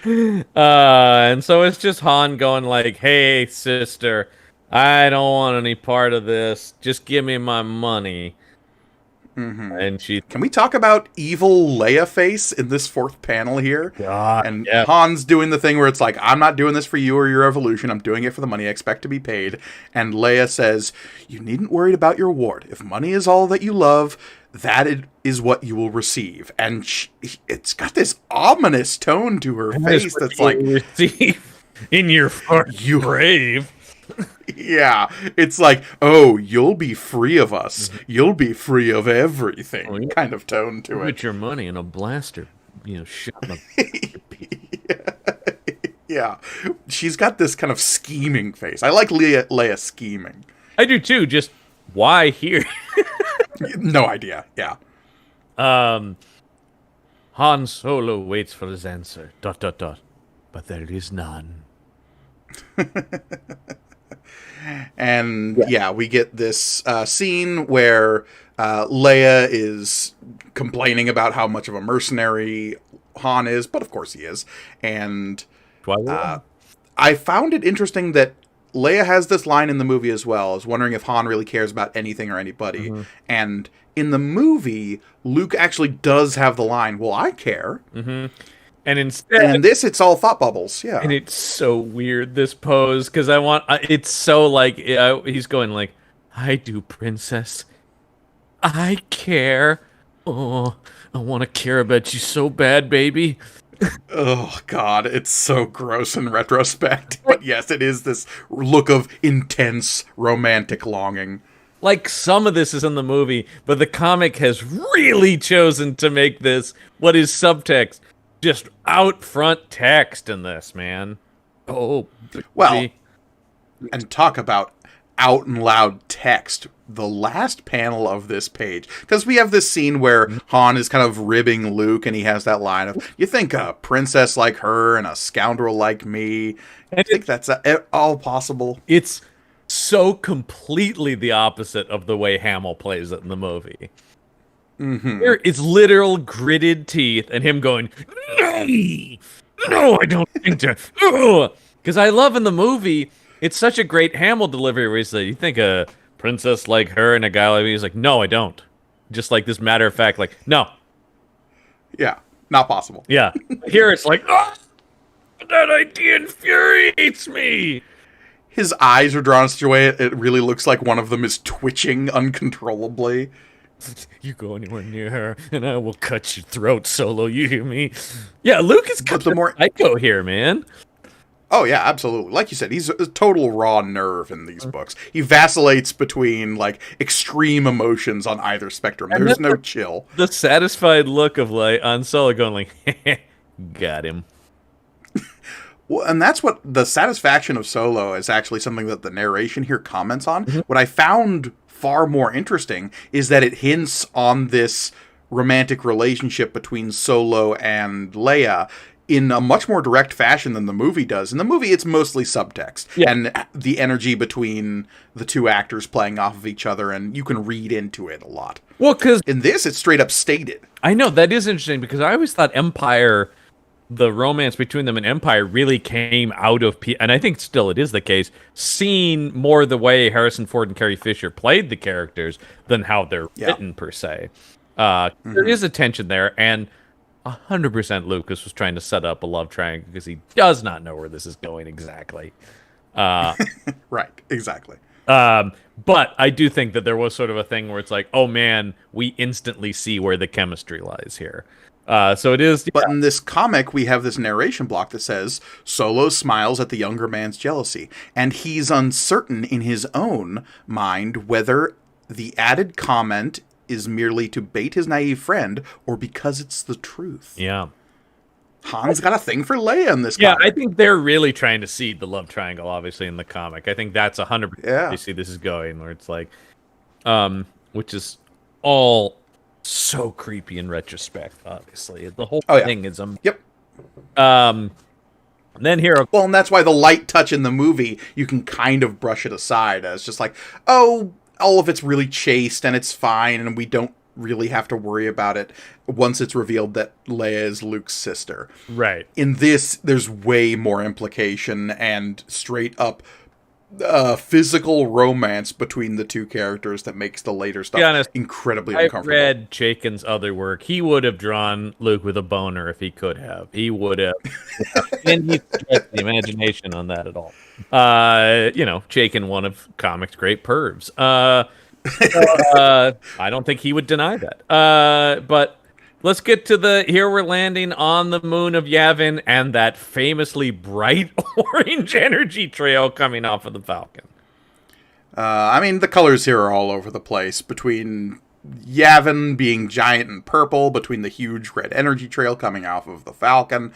And so it's just Han going like, hey, sister, I don't want any part of this. Just give me my money. And she... Can we talk about evil Leia face in this 4th panel here? God, and yeah. Han's doing the thing where it's like, I'm not doing this for you or your evolution. I'm doing it for the money I expect to be paid. And Leia says, you needn't worry about your reward. If money is all that you love, that is what you will receive. And it's got this ominous tone to her face that's like, receive in your grave. Yeah, it's like, oh, you'll be free of us. You'll be free of everything. Kind of tone to it. Put your money in a blaster, shit. Yeah, she's got this kind of scheming face. I like Leia scheming. I do too. Just why here? No idea. Yeah. Han Solo waits for his answer. ... But there is none. And yeah, we get this scene where Leia is complaining about how much of a mercenary Han is, but of course he is. And I found it interesting that Leia has this line in the movie as well. I was wondering if Han really cares about anything or anybody. And in the movie, Luke actually does have the line, well, I care. And instead, and in this, it's all thought bubbles. Yeah, and it's so weird, this pose, because it's so like he's going like, "I do, princess. I care. Oh, I want to care about you so bad, baby." Oh God, it's so gross in retrospect. But yes, it is this look of intense romantic longing. Like, some of this is in the movie, but the comic has really chosen to make this what is subtext. Just out front text in this, man. Oh, well, and talk about out and loud text. The last panel of this page, because we have this scene where Han is kind of ribbing Luke, and he has that line of, "You think a princess like her and a scoundrel like me? I think that's all possible." It's so completely the opposite of the way Hamill plays it in the movie. Here, it's literal gritted teeth and him going, no, I don't think to. Because I love in the movie, it's such a great Hamill delivery where he's like, you think a princess like her and a guy like me? He's like, no, I don't. Just like this matter of fact, like, no. Yeah, not possible. Yeah. Here it's like, oh, that idea infuriates me. His eyes are drawn such a way it really looks like one of them is twitching uncontrollably. You go anywhere near her, and I will cut your throat, Solo. You hear me? Yeah, Luke is kind of psycho here, man. Oh, yeah, absolutely. Like you said, he's a total raw nerve in these books. He vacillates between, like, extreme emotions on either spectrum. There's no chill. The satisfied look of, like, on Solo going, like, got him. Well, and that's what the satisfaction of Solo is actually something that the narration here comments on. What I found far more interesting is that it hints on this romantic relationship between Solo and Leia in a much more direct fashion than the movie does. In the movie, it's mostly subtext and the energy between the two actors playing off of each other, and you can read into it a lot. Well, because in this, it's straight up stated. I know, that is interesting, because I always thought Empire, the romance between them and Empire really came out of, and I think still it is the case, seeing more the way Harrison Ford and Carrie Fisher played the characters than how they're written, per se. There is a tension there, and 100% Lucas was trying to set up a love triangle because he does not know where this is going exactly. Right, exactly. But I do think that there was sort of a thing where it's like, oh man, we instantly see where the chemistry lies here. So it is. But in this comic, we have this narration block that says, Solo smiles at the younger man's jealousy, and he's uncertain in his own mind whether the added comment is merely to bait his naive friend or because it's the truth. Yeah. Han's got a thing for Leia in this Yeah, comic. I think they're really trying to seed the love triangle, obviously, in the comic. I think that's 100% Yeah. you see this is going, where it's like, which is all so creepy in retrospect, obviously. The whole thing is Yep. Then here, well, and that's why the light touch in the movie, you can kind of brush it aside as just like, oh, all of it's really chaste and it's fine, and we don't really have to worry about it once it's revealed that Leia is Luke's sister. right. In this, there's way more implication and straight up physical romance between the two characters that makes the later stuff incredibly uncomfortable. I read Chaykin's other work. He would have drawn Luke with a boner if he could have. He would have. And he stretched the imagination on that at all. Chaykin, one of comics' great pervs. I don't think he would deny that. But let's get to here we're landing on the moon of Yavin and that famously bright orange energy trail coming off of the Falcon. I mean, the colors here are all over the place, between Yavin being giant and purple, between the huge red energy trail coming off of the Falcon.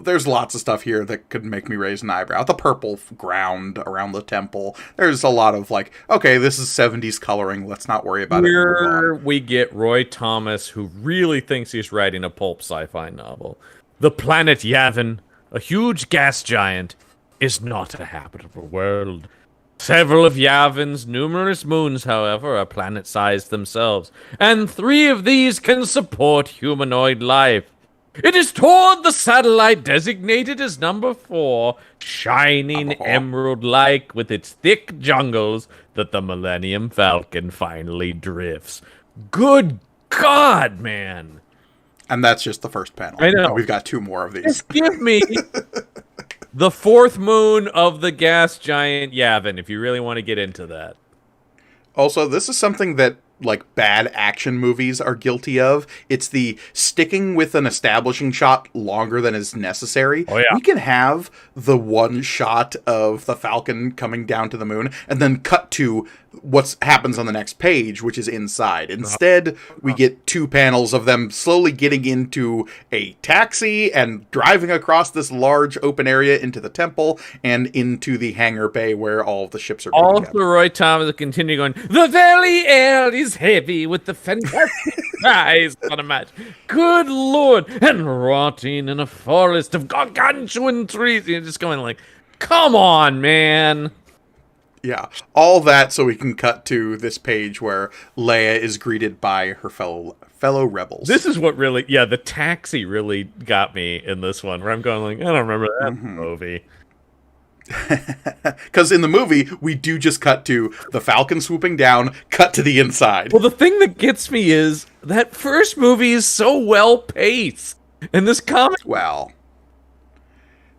There's lots of stuff here that could make me raise an eyebrow. The purple ground around the temple. There's a lot of like, okay, this is 70s coloring. Let's not worry about it. Here we get Roy Thomas, who really thinks he's writing a pulp sci-fi novel. The planet Yavin, a huge gas giant, is not a habitable world. Several of Yavin's numerous moons, however, are planet-sized themselves, and 3 of these can support humanoid life. It is toward the satellite designated as number 4, shining emerald-like with its thick jungles, that the Millennium Falcon finally drifts. Good God, man! And that's just the first panel. I know. We've got 2 more of these. Just give me the 4th moon of the gas giant Yavin, if you really want to get into that. Also, this is something that like bad action movies are guilty of. It's the sticking with an establishing shot longer than is necessary. Oh, yeah. We can have the one shot of the Falcon coming down to the moon and then cut to what happens on the next page, which is inside. Instead, we get 2 panels of them slowly getting into a taxi and driving across this large open area into the temple and into the hangar bay where all of the ships are being kept. Also, Roy Thomas will continue going, the very air is heavy with the fantastic skies on a match. Good Lord! And rotting in a forest of gargantuan trees. You're just going like, come on, man! Yeah, all that so we can cut to this page where Leia is greeted by her fellow rebels. This is what really, the taxi really got me in this one, where I'm going like, I don't remember that movie. Because in the movie, we do just cut to the Falcon swooping down, cut to the inside. Well, the thing that gets me is that first movie is so well paced, and this comic. Well,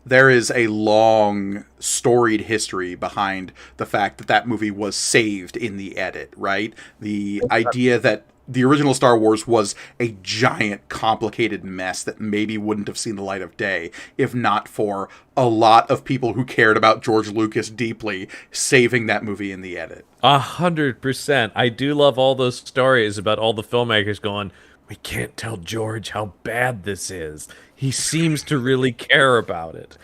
there is a long storied history behind the fact that that movie was saved in the edit, right? The idea that the original Star Wars was a giant, complicated mess that maybe wouldn't have seen the light of day if not for a lot of people who cared about George Lucas deeply saving that movie in the edit. 100%. I do love all those stories about all the filmmakers going, we can't tell George how bad this is. He seems to really care about it.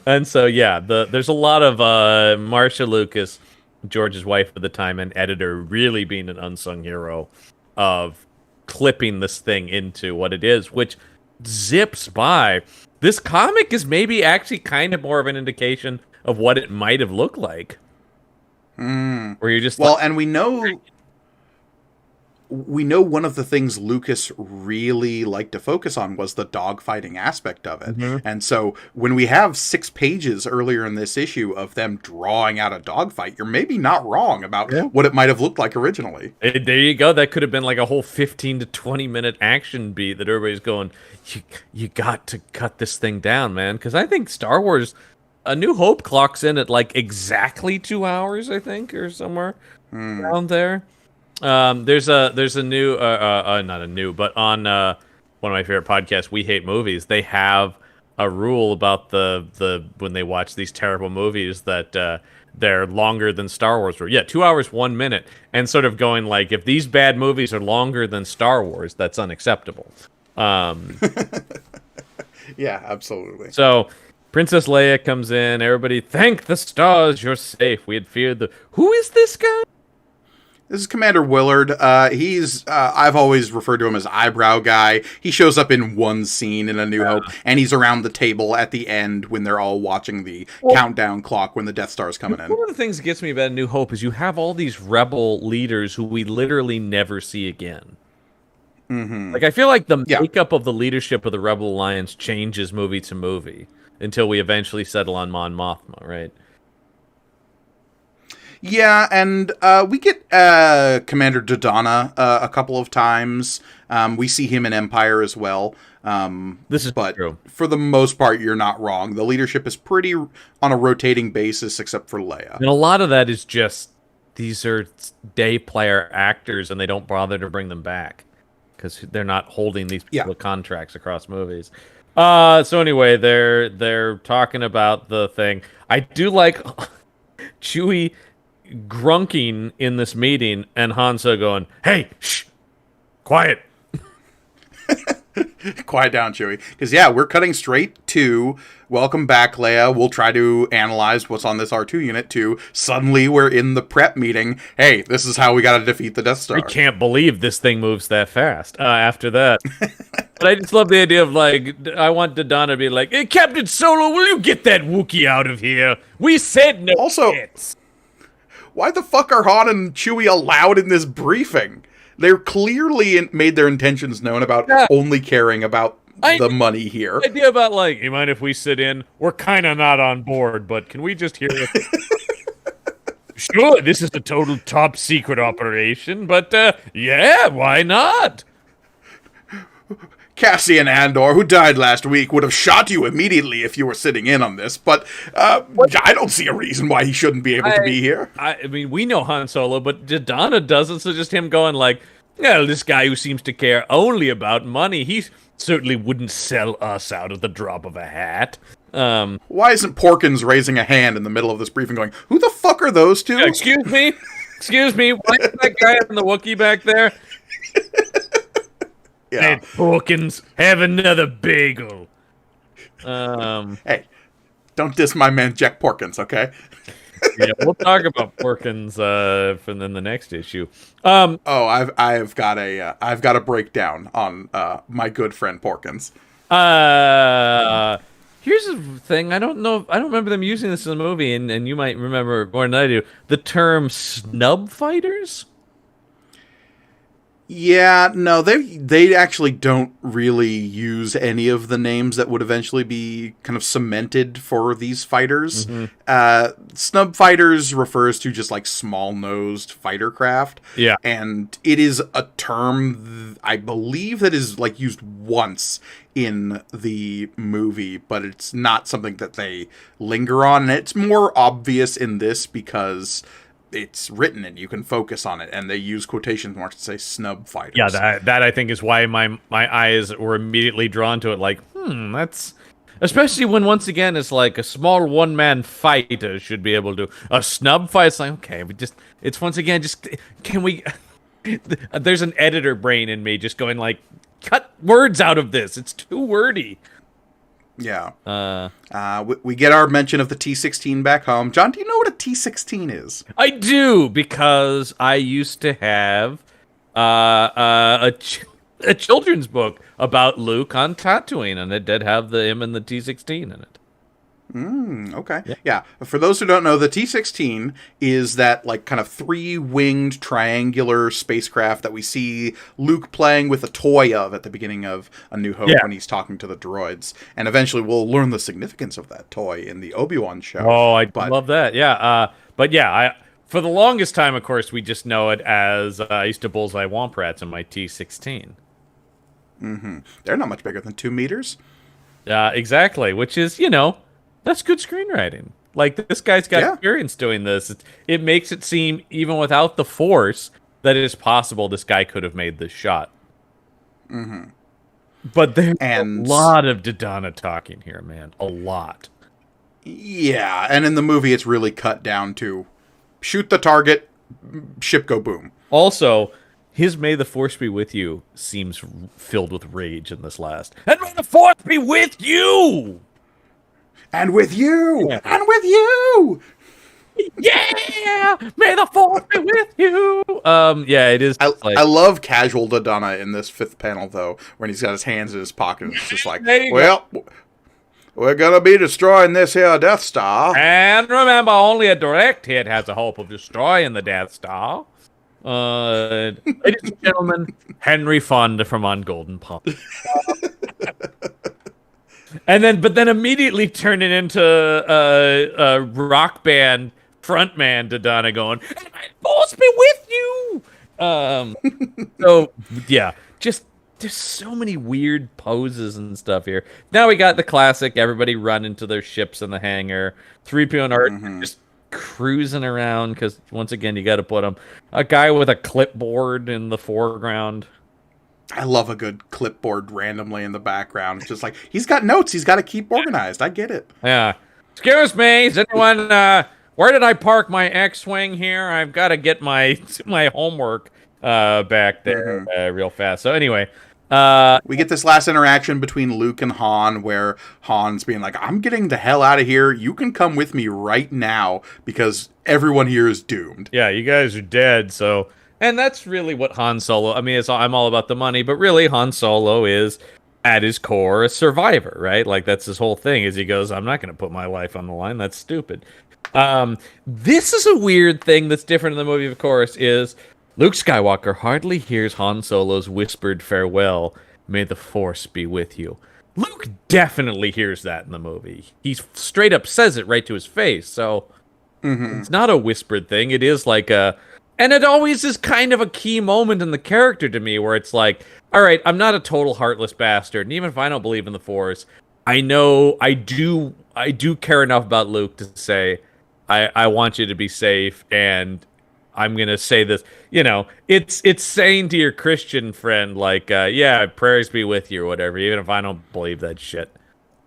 And so, there's a lot of Marcia Lucas, George's wife at the time and editor, really being an unsung hero of clipping this thing into what it is, which zips by. This comic is maybe actually kind of more of an indication of what it might have looked like. Where you're just and we know one of the things Lucas really liked to focus on was the dogfighting aspect of it. Mm-hmm. And so when we have 6 pages earlier in this issue of them drawing out a dogfight, you're maybe not wrong about what it might have looked like originally. There you go. That could have been like a whole 15 to 20 minute action beat that everybody's going, you got to cut this thing down, man. Because I think Star Wars, A New Hope clocks in at like exactly 2 hours, I think, or somewhere around there. There's a new not a new, but on one of my favorite podcasts, We Hate Movies, they have a rule about the when they watch these terrible movies that they're longer than Star Wars were. Yeah, 2 hours 1 minute, and sort of going like, if these bad movies are longer than Star Wars, that's unacceptable. Yeah, absolutely. So Princess Leia comes in. Everybody, thank the stars, you're safe. We had feared the. Who is this guy? This is Commander Willard. I've always referred to him as Eyebrow Guy. He shows up in one scene in A New Hope, and he's around the table at the end when they're all watching the countdown clock when the Death Star is coming in. One of the things that gets me about A New Hope is you have all these rebel leaders who we literally never see again. Mm-hmm. Like, I feel like the makeup of the leadership of the Rebel Alliance changes movie to movie until we eventually settle on Mon Mothma, right? Yeah, and we get Commander Dodonna a couple of times. We see him in Empire as well. This is true. For the most part, you're not wrong. The leadership is pretty on a rotating basis, except for Leia. And a lot of that is just, these are day player actors, and they don't bother to bring them back because they're not holding these contracts across movies. So anyway, they're talking about the thing. I do like Chewie grunking in this meeting and Hanso going, "Hey, shh, quiet." Quiet down, Chewie. Because, we're cutting straight to welcome back, Leia. We'll try to analyze what's on this R2 unit, too. Suddenly, we're in the prep meeting. Hey, this is how we got to defeat the Death Star. I can't believe this thing moves that fast after that. But I just love the idea of, like, I want Dodonna to be like, "Hey, Captain Solo, will you get that Wookiee out of here? We said no hits." Why the fuck are Han and Chewie allowed in this briefing? They're clearly made their intentions known about only caring about the money here. The idea about, like, you mind if we sit in? We're kind of not on board, but can we just hear it? Sure, this is a total top secret operation, but yeah, why not? Cassian Andor, who died last week, would have shot you immediately if you were sitting in on this, but I don't see a reason why he shouldn't be able to be here. I mean, we know Han Solo, but Dodonna doesn't, so just him going like, well, this guy who seems to care only about money, he certainly wouldn't sell us out of the drop of a hat. Why isn't Porkins raising a hand in the middle of this briefing going, who the fuck are those two? Excuse me? Why is that guy in the Wookiee back there? Yeah. Hey, Porkins, have another bagel. Hey, don't diss my man Jack Porkins, okay? Yeah, we'll talk about Porkins in the next issue. I've got a breakdown on my good friend Porkins. Here's the thing. I don't remember them using this in the movie, and you might remember more than I do. The term snub fighters. Yeah, no, they actually don't really use any of the names that would eventually be kind of cemented for these fighters. Mm-hmm. Snub fighters refers to just like small-nosed fighter craft. Yeah. And it is a term, I believe, that is like used once in the movie, but it's not something that they linger on. And it's more obvious in this because it's written and you can focus on it, and they use quotation marks to say snub fighters. Yeah, that I think is why my eyes were immediately drawn to it. Like, that's especially when once again it's like a small one-man fighter should be able to a snub fight. It's like, okay, it's once again just can we? There's an editor brain in me just going like, cut words out of this. It's too wordy. Yeah. We get our mention of the T-16 back home. John, do you know what a T-16 is? I do, because I used to have a children's book about Luke on Tatooine, and it did have him and the T-16 in it. Okay. Yeah. For those who don't know, the T-16 is that like kind of three-winged triangular spacecraft that we see Luke playing with a toy of at the beginning of A New Hope when he's talking to the droids. And eventually we'll learn the significance of that toy in the Obi-Wan show. Oh, I love that. Yeah. But yeah, for the longest time, of course, we just know it as I used to bullseye womp rats in my T-16. Mm-hmm. They're not much bigger than 2 meters. Exactly, which is, that's good screenwriting. Like, this guy's got experience doing this. It makes it seem, even without the Force, that it is possible this guy could have made this shot. Mm-hmm. But there's a lot of Dodonna talking here, man. A lot. Yeah, and in the movie, it's really cut down to shoot the target, ship go boom. Also, his "May the Force be with you" seems filled with rage in this last. And may the Force be with you! And with you! Yeah. And with you! Yeah! May the Force be with you! Yeah, it is. I love casual Dodonna in this 5th panel, though, when he's got his hands in his pocket and it's just like, well, we're gonna be destroying this here Death Star. And remember, only a direct hit has a hope of destroying the Death Star. Ladies and gentlemen, Henry Fonda from On Golden Pump. But then immediately turn it into a rock band frontman Dodonna going, "And my force be with you." So yeah, just there's so many weird poses and stuff here. Now we got the classic: everybody run into their ships in the hangar. 3PO and Art just cruising around because once again you got to put a guy with a clipboard in the foreground. I love a good clipboard randomly in the background. It's just like, he's got notes. He's got to keep organized. I get it. Yeah. Excuse me. Is anyone, where did I park my X-Wing here? I've got to get my homework back there real fast. So anyway. We get this last interaction between Luke and Han where Han's being like, I'm getting the hell out of here. You can come with me right now because everyone here is doomed. Yeah, you guys are dead, so... And that's really what Han Solo... I mean, I'm all about the money, but really Han Solo is, at his core, a survivor, right? Like, that's his whole thing, is he goes, I'm not going to put my life on the line. That's stupid. This is a weird thing that's different in the movie, of course, is Luke Skywalker hardly hears Han Solo's whispered farewell, "May the Force be with you." Luke definitely hears that in the movie. He straight up says it right to his face, so it's not a whispered thing. It is like a... And it always is kind of a key moment in the character to me where it's like, all right, I'm not a total heartless bastard. And even if I don't believe in the Force, I know I do care enough about Luke to say, I want you to be safe. And I'm going to say this, it's saying to your Christian friend, like, yeah, prayers be with you or whatever, even if I don't believe that shit.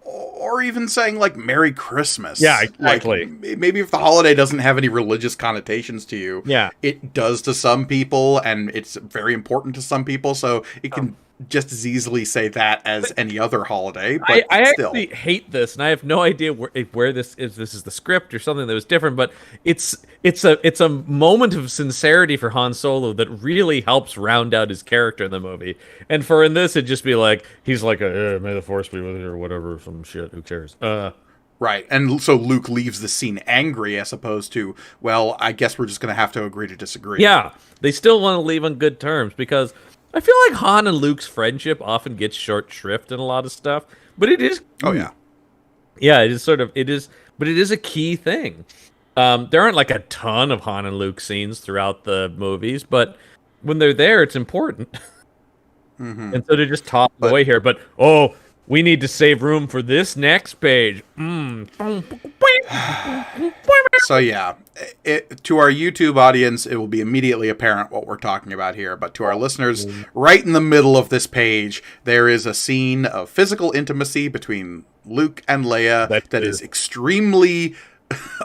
Or even saying, like, Merry Christmas. Yeah, exactly. Like, maybe if the holiday doesn't have any religious connotations to you, it does to some people, and it's very important to some people, so it can just as easily say that as any other holiday, but I still. actually hate this, and I have no idea where this is. This is the script or something that was different, but it's a moment of sincerity for Han Solo that really helps round out his character in the movie. And in this, it'd just be like, he's like, may the Force be with you, or whatever, some shit, who cares? Right, and so Luke leaves the scene angry as opposed to, well, I guess we're just going to have to agree to disagree. Yeah, they still want to leave on good terms, because I feel like Han and Luke's friendship often gets short shrift in a lot of stuff, but it is... Oh, yeah. Yeah, it is but it is a key thing. There aren't like a ton of Han and Luke scenes throughout the movies, but when they're there, it's important. And so they're just tossed away here, but, we need to save room for this next page. So yeah, to our YouTube audience, it will be immediately apparent what we're talking about here. But to our listeners, right in the middle of this page, there is a scene of physical intimacy between Luke and Leia that is extremely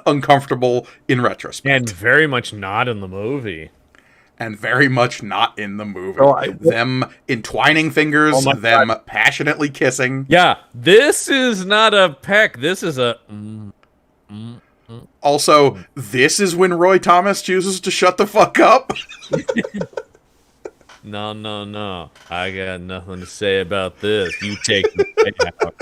uncomfortable in retrospect. And very much not in the movie. And very much not in the movie. Them entwining fingers, them passionately kissing. Yeah, this is not a peck. This is a... Also, this is when Roy Thomas chooses to shut the fuck up. No. I got nothing to say about this. You take me out.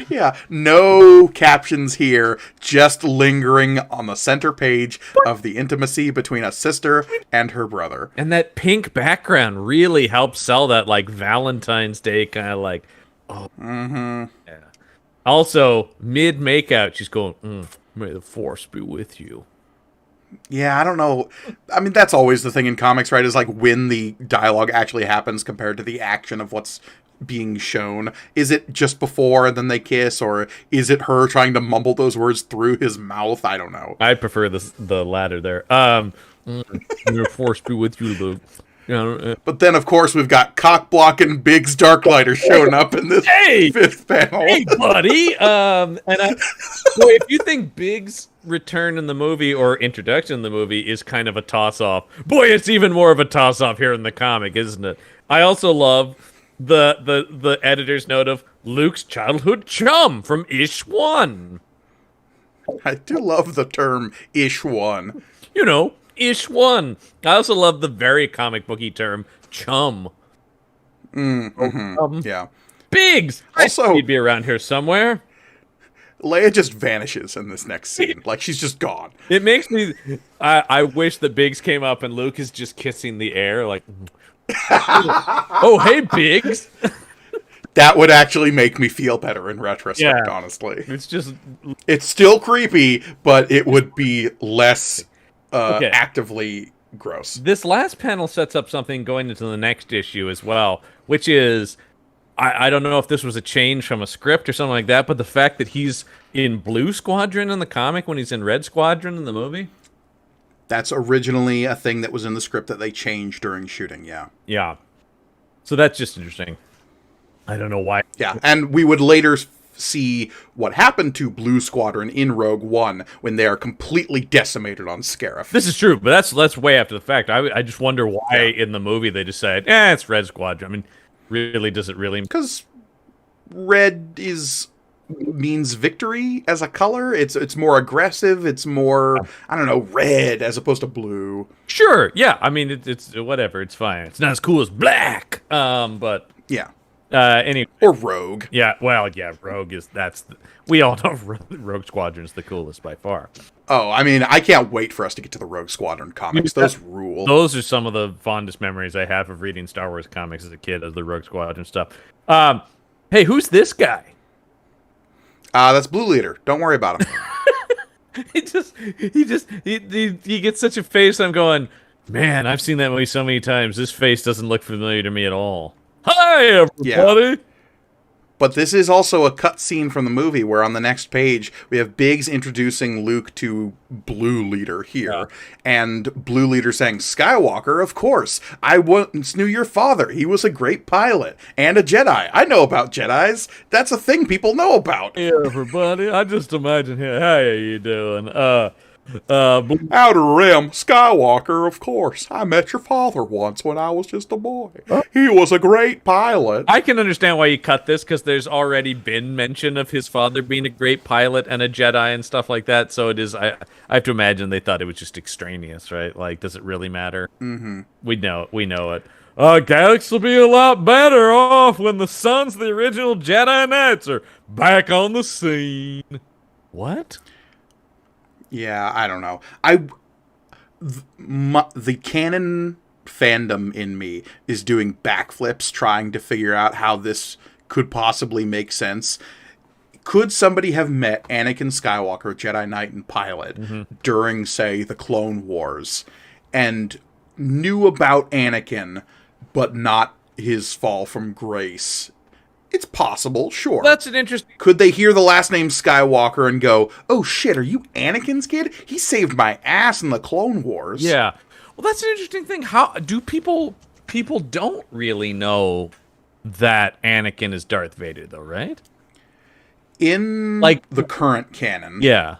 Yeah, no captions here, just lingering on the center page of the intimacy between a sister and her brother. And that pink background really helps sell that, like, Valentine's Day kind of like, Yeah. Also, mid-makeout, she's going, may the Force be with you. Yeah, I don't know. I mean, that's always the thing in comics, right? Is like when the dialogue actually happens compared to the action of what's being shown. Is it just before and then they kiss, or is it her trying to mumble those words through his mouth? I don't know. I prefer the latter there. May the Force be with you, Luke. You know, But then, of course, we've got cock-blocking Biggs Darklighter showing up in this fifth panel. Hey, buddy! Boy, if you think Biggs' return in the movie or introduction in the movie is kind of a toss-off, boy, it's even more of a toss-off here in the comic, isn't it? I also love the editor's note of Luke's childhood chum from Ish 1. I do love the term Ish 1. You know, Ish 1. I also love the very comic booky term chum. Yeah. Biggs! Also, he'd be around here somewhere. Leia just vanishes in this next scene. Like, she's just gone. It makes me... I wish that Biggs came up and Luke is just kissing the air, like... Oh, hey, Biggs! That would actually make me feel better in retrospect, honestly. It's still creepy, but it would be less actively gross. This last panel sets up something going into the next issue as well, which is... I don't know if this was a change from a script or something like that, but the fact that he's in Blue Squadron in the comic when he's in Red Squadron in the movie? That's originally a thing that was in the script that they changed during shooting, yeah. Yeah. So that's just interesting. I don't know why. Yeah, and we would later see what happened to Blue Squadron in Rogue One when they are completely decimated on Scarif. This is true, but that's way after the fact. I just wonder why in the movie they just said, it's Red Squadron. I mean... Really, does it really? Because red means victory as a color. It's more aggressive. It's more, I don't know, red as opposed to blue. Sure, yeah. I mean, it's whatever. It's fine. It's not as cool as black. But yeah. Anyway. Or Rogue. Yeah. Well, yeah. Rogue is we all know Rogue Squadron's the coolest by far. Oh, I mean, I can't wait for us to get to the Rogue Squadron comics. Those rule. Those are some of the fondest memories I have of reading Star Wars comics as a kid, as the Rogue Squadron stuff. Hey, who's this guy? That's Blue Leader. Don't worry about him. he gets such a face. I'm going, man, I've seen that movie so many times. This face doesn't look familiar to me at all. Hi, everybody. Yeah. But this is also a cut scene from the movie where on the next page we have Biggs introducing Luke to Blue Leader here. Yeah. And Blue Leader saying, Skywalker, of course. I once knew your father. He was a great pilot and a Jedi. I know about Jedis. That's a thing people know about. Hey, everybody. I just imagine here. How are you doing? Outer Rim, Skywalker, of course. I met your father once when I was just a boy. He was a great pilot. I can understand why you cut this, because there's already been mention of his father being a great pilot and a Jedi and stuff like that, so it is, I have to imagine they thought it was just extraneous, right? Like, does it really matter? Mm-hmm. We know it. Galaxy will be a lot better off when the sons of the original Jedi Knights are back on the scene. What? Yeah, I don't know. The canon fandom in me is doing backflips trying to figure out how this could possibly make sense. Could somebody have met Anakin Skywalker, Jedi Knight and pilot, during, say, the Clone Wars, and knew about Anakin, but not his fall from grace? It's possible, sure. That's an interesting... Could they hear the last name Skywalker and go, oh shit, are you Anakin's kid? He saved my ass in the Clone Wars. Yeah. Well, that's an interesting thing. How do people don't really know that Anakin is Darth Vader, though, right? In the current canon. Yeah.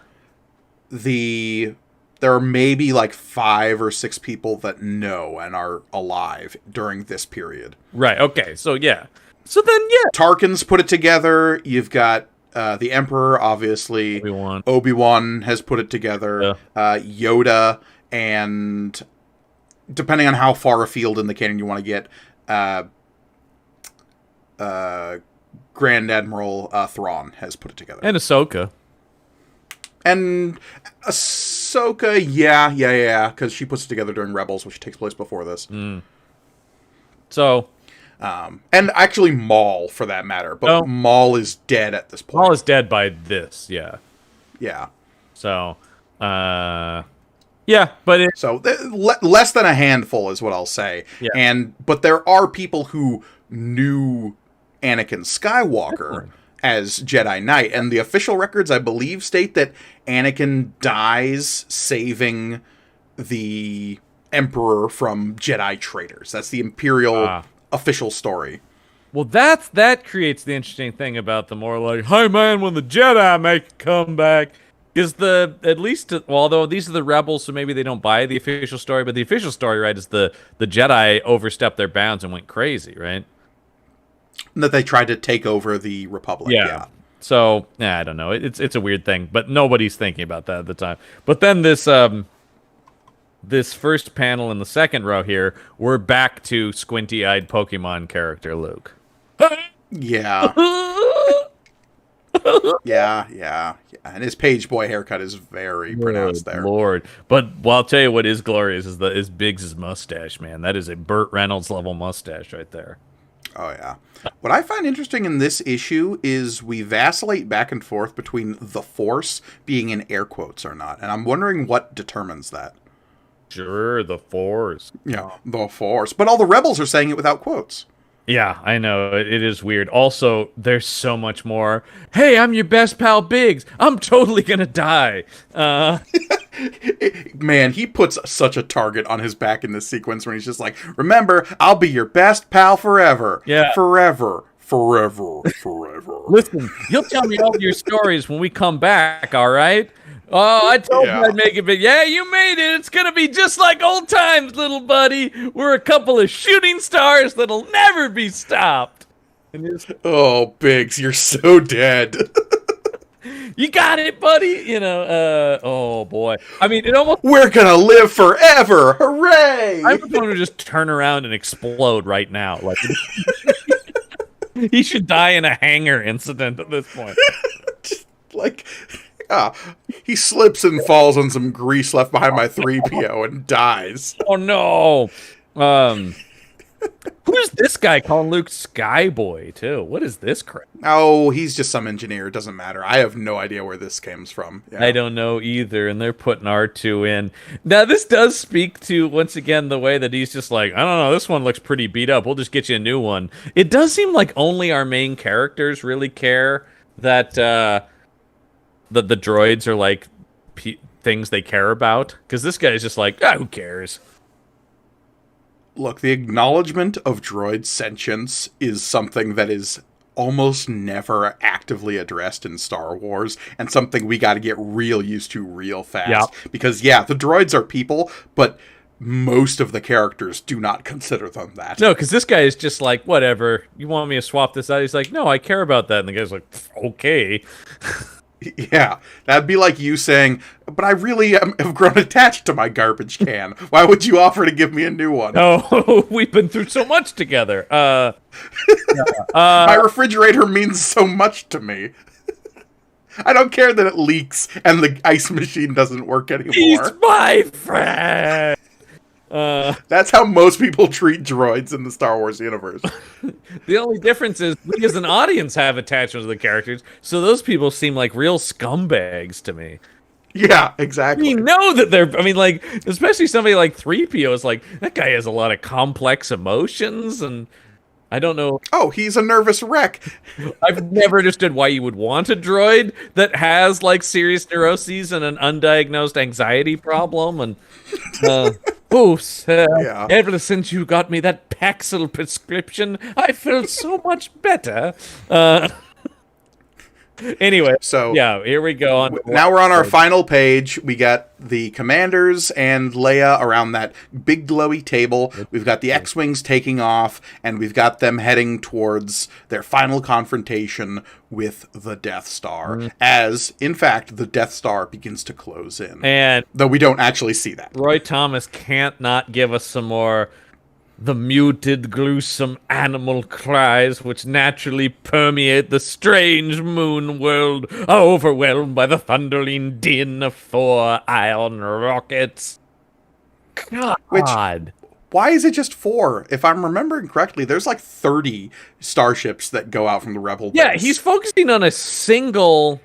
There are maybe 5 or 6 people that know and are alive during this period. Right, okay. So, yeah. So then, yeah. Tarkin's put it together. You've got the Emperor, obviously. Obi-Wan has put it together. Yeah. Yoda, and depending on how far afield in the canon you want to get, Grand Admiral Thrawn has put it together. And Ahsoka. And Ahsoka, yeah, because she puts it together during Rebels, which takes place before this. So... and actually Maul, for that matter. But Maul is dead at this point. Maul is dead by this, yeah. Yeah. So, yeah, but... less than a handful is what I'll say. Yeah. But there are people who knew Anakin Skywalker as Jedi Knight. And the official records, I believe, state that Anakin dies saving the Emperor from Jedi traitors. That's the Imperial official story. Well, that creates the interesting thing about the more like, hey man, when the Jedi make a comeback, is although these are the rebels, so maybe they don't buy the official story, but the official story, right, is the Jedi overstepped their bounds and went crazy, right? That they tried to take over the Republic. Yeah. So, I don't know. It's a weird thing, but nobody's thinking about that at the time. But then this first panel in the second row here, we're back to squinty-eyed Pokemon character Luke. Yeah. yeah. And his page boy haircut is very pronounced there. Lord. But I'll tell you what is glorious is Biggs' mustache, man. That is a Burt Reynolds level mustache right there. Oh, yeah. What I find interesting in this issue is we vacillate back and forth between the Force being in air quotes or not. And I'm wondering what determines that. Sure, the Force. Yeah, the Force. But all the rebels are saying it without quotes. Yeah, I know. It is weird. Also, there's so much more. Hey, I'm your best pal, Biggs. I'm totally gonna die. Man, he puts such a target on his back in this sequence when he's just like, remember, I'll be your best pal forever. Yeah. Forever. Listen, you'll tell me all your stories when we come back, all right? Oh, I told you I'd make it big. Yeah, you made it. It's going to be just like old times, little buddy. We're a couple of shooting stars that'll never be stopped. Oh, Biggs, you're so dead. You got it, buddy. Oh, boy. I mean, it almost... We're going to live forever. Hooray! I'm going to just turn around and explode right now. Like, he should die in a hangar incident at this point. Just like... he slips and falls on some grease left behind my 3PO and dies. Oh, no. Who's this guy calling Luke Skyboy, too? What is this crap? Oh, he's just some engineer. It doesn't matter. I have no idea where this comes from. Yeah. I don't know either, and they're putting R2 in. Now, this does speak to, once again, the way that he's just like, I don't know, this one looks pretty beat up. We'll just get you a new one. It does seem like only our main characters really care that... the droids are like things they care about, because this guy is just like, who cares? Look, the acknowledgement of droid sentience is something that is almost never actively addressed in Star Wars, and something we got to get real used to real fast. Yep. Because, the droids are people, but most of the characters do not consider them that. No, because this guy is just like, whatever, you want me to swap this out? He's like, no, I care about that. And the guy's like, okay. Yeah, that'd be like you saying, but I really have grown attached to my garbage can. Why would you offer to give me a new one? Oh, we've been through so much together. My refrigerator means so much to me. I don't care that it leaks and the ice machine doesn't work anymore. He's my friend! That's how most people treat droids in the Star Wars universe. The only difference is we as an audience have attachments to the characters, so those people seem like real scumbags to me. Yeah, exactly. We know that they're, I mean, like, especially somebody like 3PO is like, that guy has a lot of complex emotions, and I don't know. Oh, he's a nervous wreck. I've never understood why you would want a droid that has, like, serious neuroses and an undiagnosed anxiety problem, and, ever since you got me that Paxil prescription, I felt so much better. Anyway, so here we go. Now we're on our final page. We got the commanders and Leia around that big glowy table. We've got the X-Wings taking off, and we've got them heading towards their final confrontation with the Death Star, as, in fact, the Death Star begins to close in. And though we don't actually see that. Roy Thomas can't not give us some more... the muted, gruesome animal cries which naturally permeate the strange moon world, overwhelmed by the thundering din of 4 ion rockets. God. Why is it just 4? If I'm remembering correctly, there's like 30 starships that go out from the Rebel base. Yeah, he's focusing on a single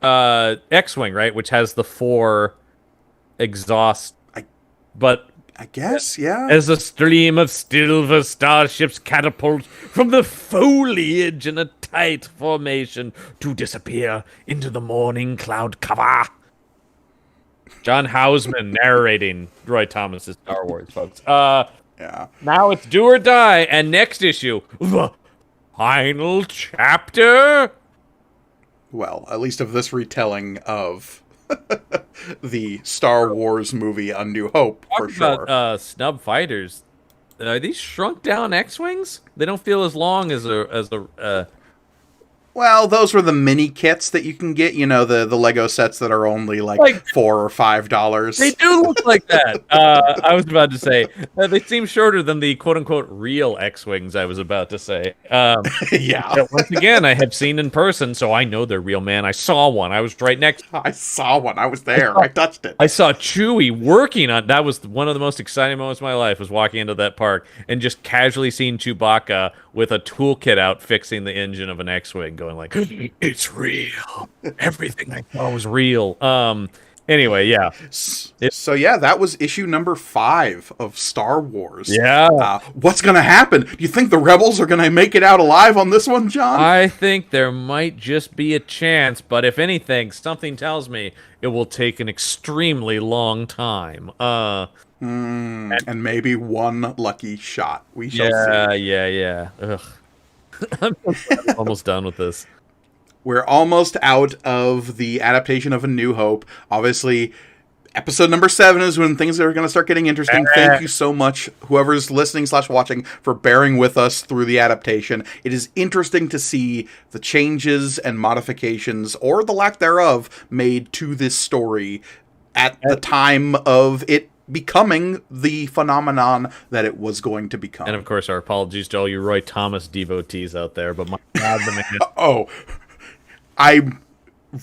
X-Wing, right? Which has the 4 exhaust. I guess, yeah. As a stream of silver starships catapult from the foliage in a tight formation to disappear into the morning cloud cover. John Houseman narrating Roy Thomas's Star Wars, folks. Yeah. Now it's do or die, and next issue, the final chapter. Well, at least of this retelling of the Star Wars movie A New Hope, for sure. About snub fighters. Are these shrunk down X-wings? They don't feel as long as a. Well, those were the mini kits that you can get, the Lego sets that are only like $4 or $5. They do look like that. I was about to say they seem shorter than the quote-unquote real X-wings. I was about to say. Yeah. Once again, I have seen in person, so I know they're real. Man, I saw one. I was right next. I saw one. I was there. I touched it. I saw Chewie working on. That was one of the most exciting moments of my life. Was walking into that park and just casually seeing Chewbacca with a toolkit out fixing the engine of an X-wing, going like, "It's real. Everything I saw was real." Anyway, yeah. So yeah, that was issue number 5 of Star Wars. Yeah. What's gonna happen? Do you think the Rebels are gonna make it out alive on this one, John? I think there might just be a chance, but if anything, something tells me it will take an extremely long time. And maybe one lucky shot. We shall see. Yeah. Ugh. I'm almost done with this. We're almost out of the adaptation of A New Hope. Obviously, episode number 7 is when things are going to start getting interesting. Thank you so much, whoever's listening/watching, for bearing with us through the adaptation. It is interesting to see the changes and modifications, or the lack thereof, made to this story at the time of it becoming the phenomenon that it was going to become. And of course, our apologies to all you Roy Thomas devotees out there, but my God, the man. Oh, I'm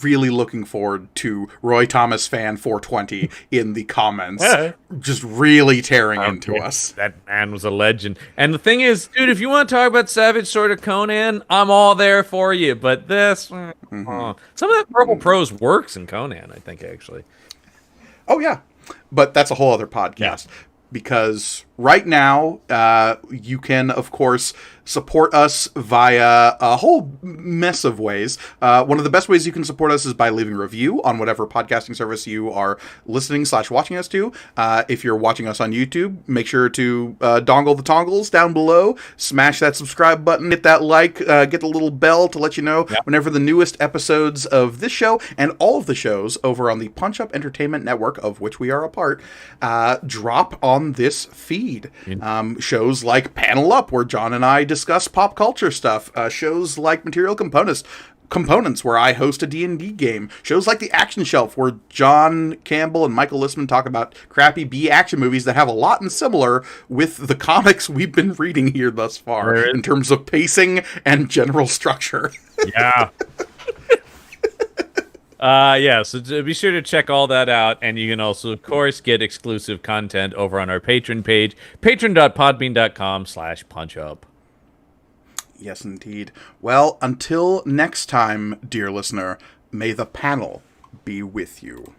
really looking forward to Roy Thomas fan 420 in the comments, just really tearing into us. That man was a legend. And the thing is, dude, if you want to talk about Savage Sword of Conan, I'm all there for you. But this, some of that Purple Prose works in Conan, I think, actually. Oh, yeah. But that's a whole other podcast. Yeah. Because right now, you can, of course, support us via a whole mess of ways. One of the best ways you can support us is by leaving a review on whatever podcasting service you are listening/watching us to. If you're watching us on YouTube, make sure to dongle the tongles down below, smash that subscribe button, hit that like, get the little bell to let you know whenever the newest episodes of this show and all of the shows over on the Punch Up Entertainment Network, of which we are a part, drop on this feed. Shows like Panel Up, where John and I discuss pop culture stuff. Shows like Material Components, where I host a D&D game. Shows like The Action Shelf, where John Campbell and Michael Listman talk about crappy B action movies that have a lot in similar with the comics we've been reading here thus far in terms of pacing and general structure. Yeah. So be sure to check all that out, and you can also, of course, get exclusive content over on our Patreon page, patreon.podbean.com/punchup. Yes, indeed. Well, until next time, dear listener, may the panel be with you.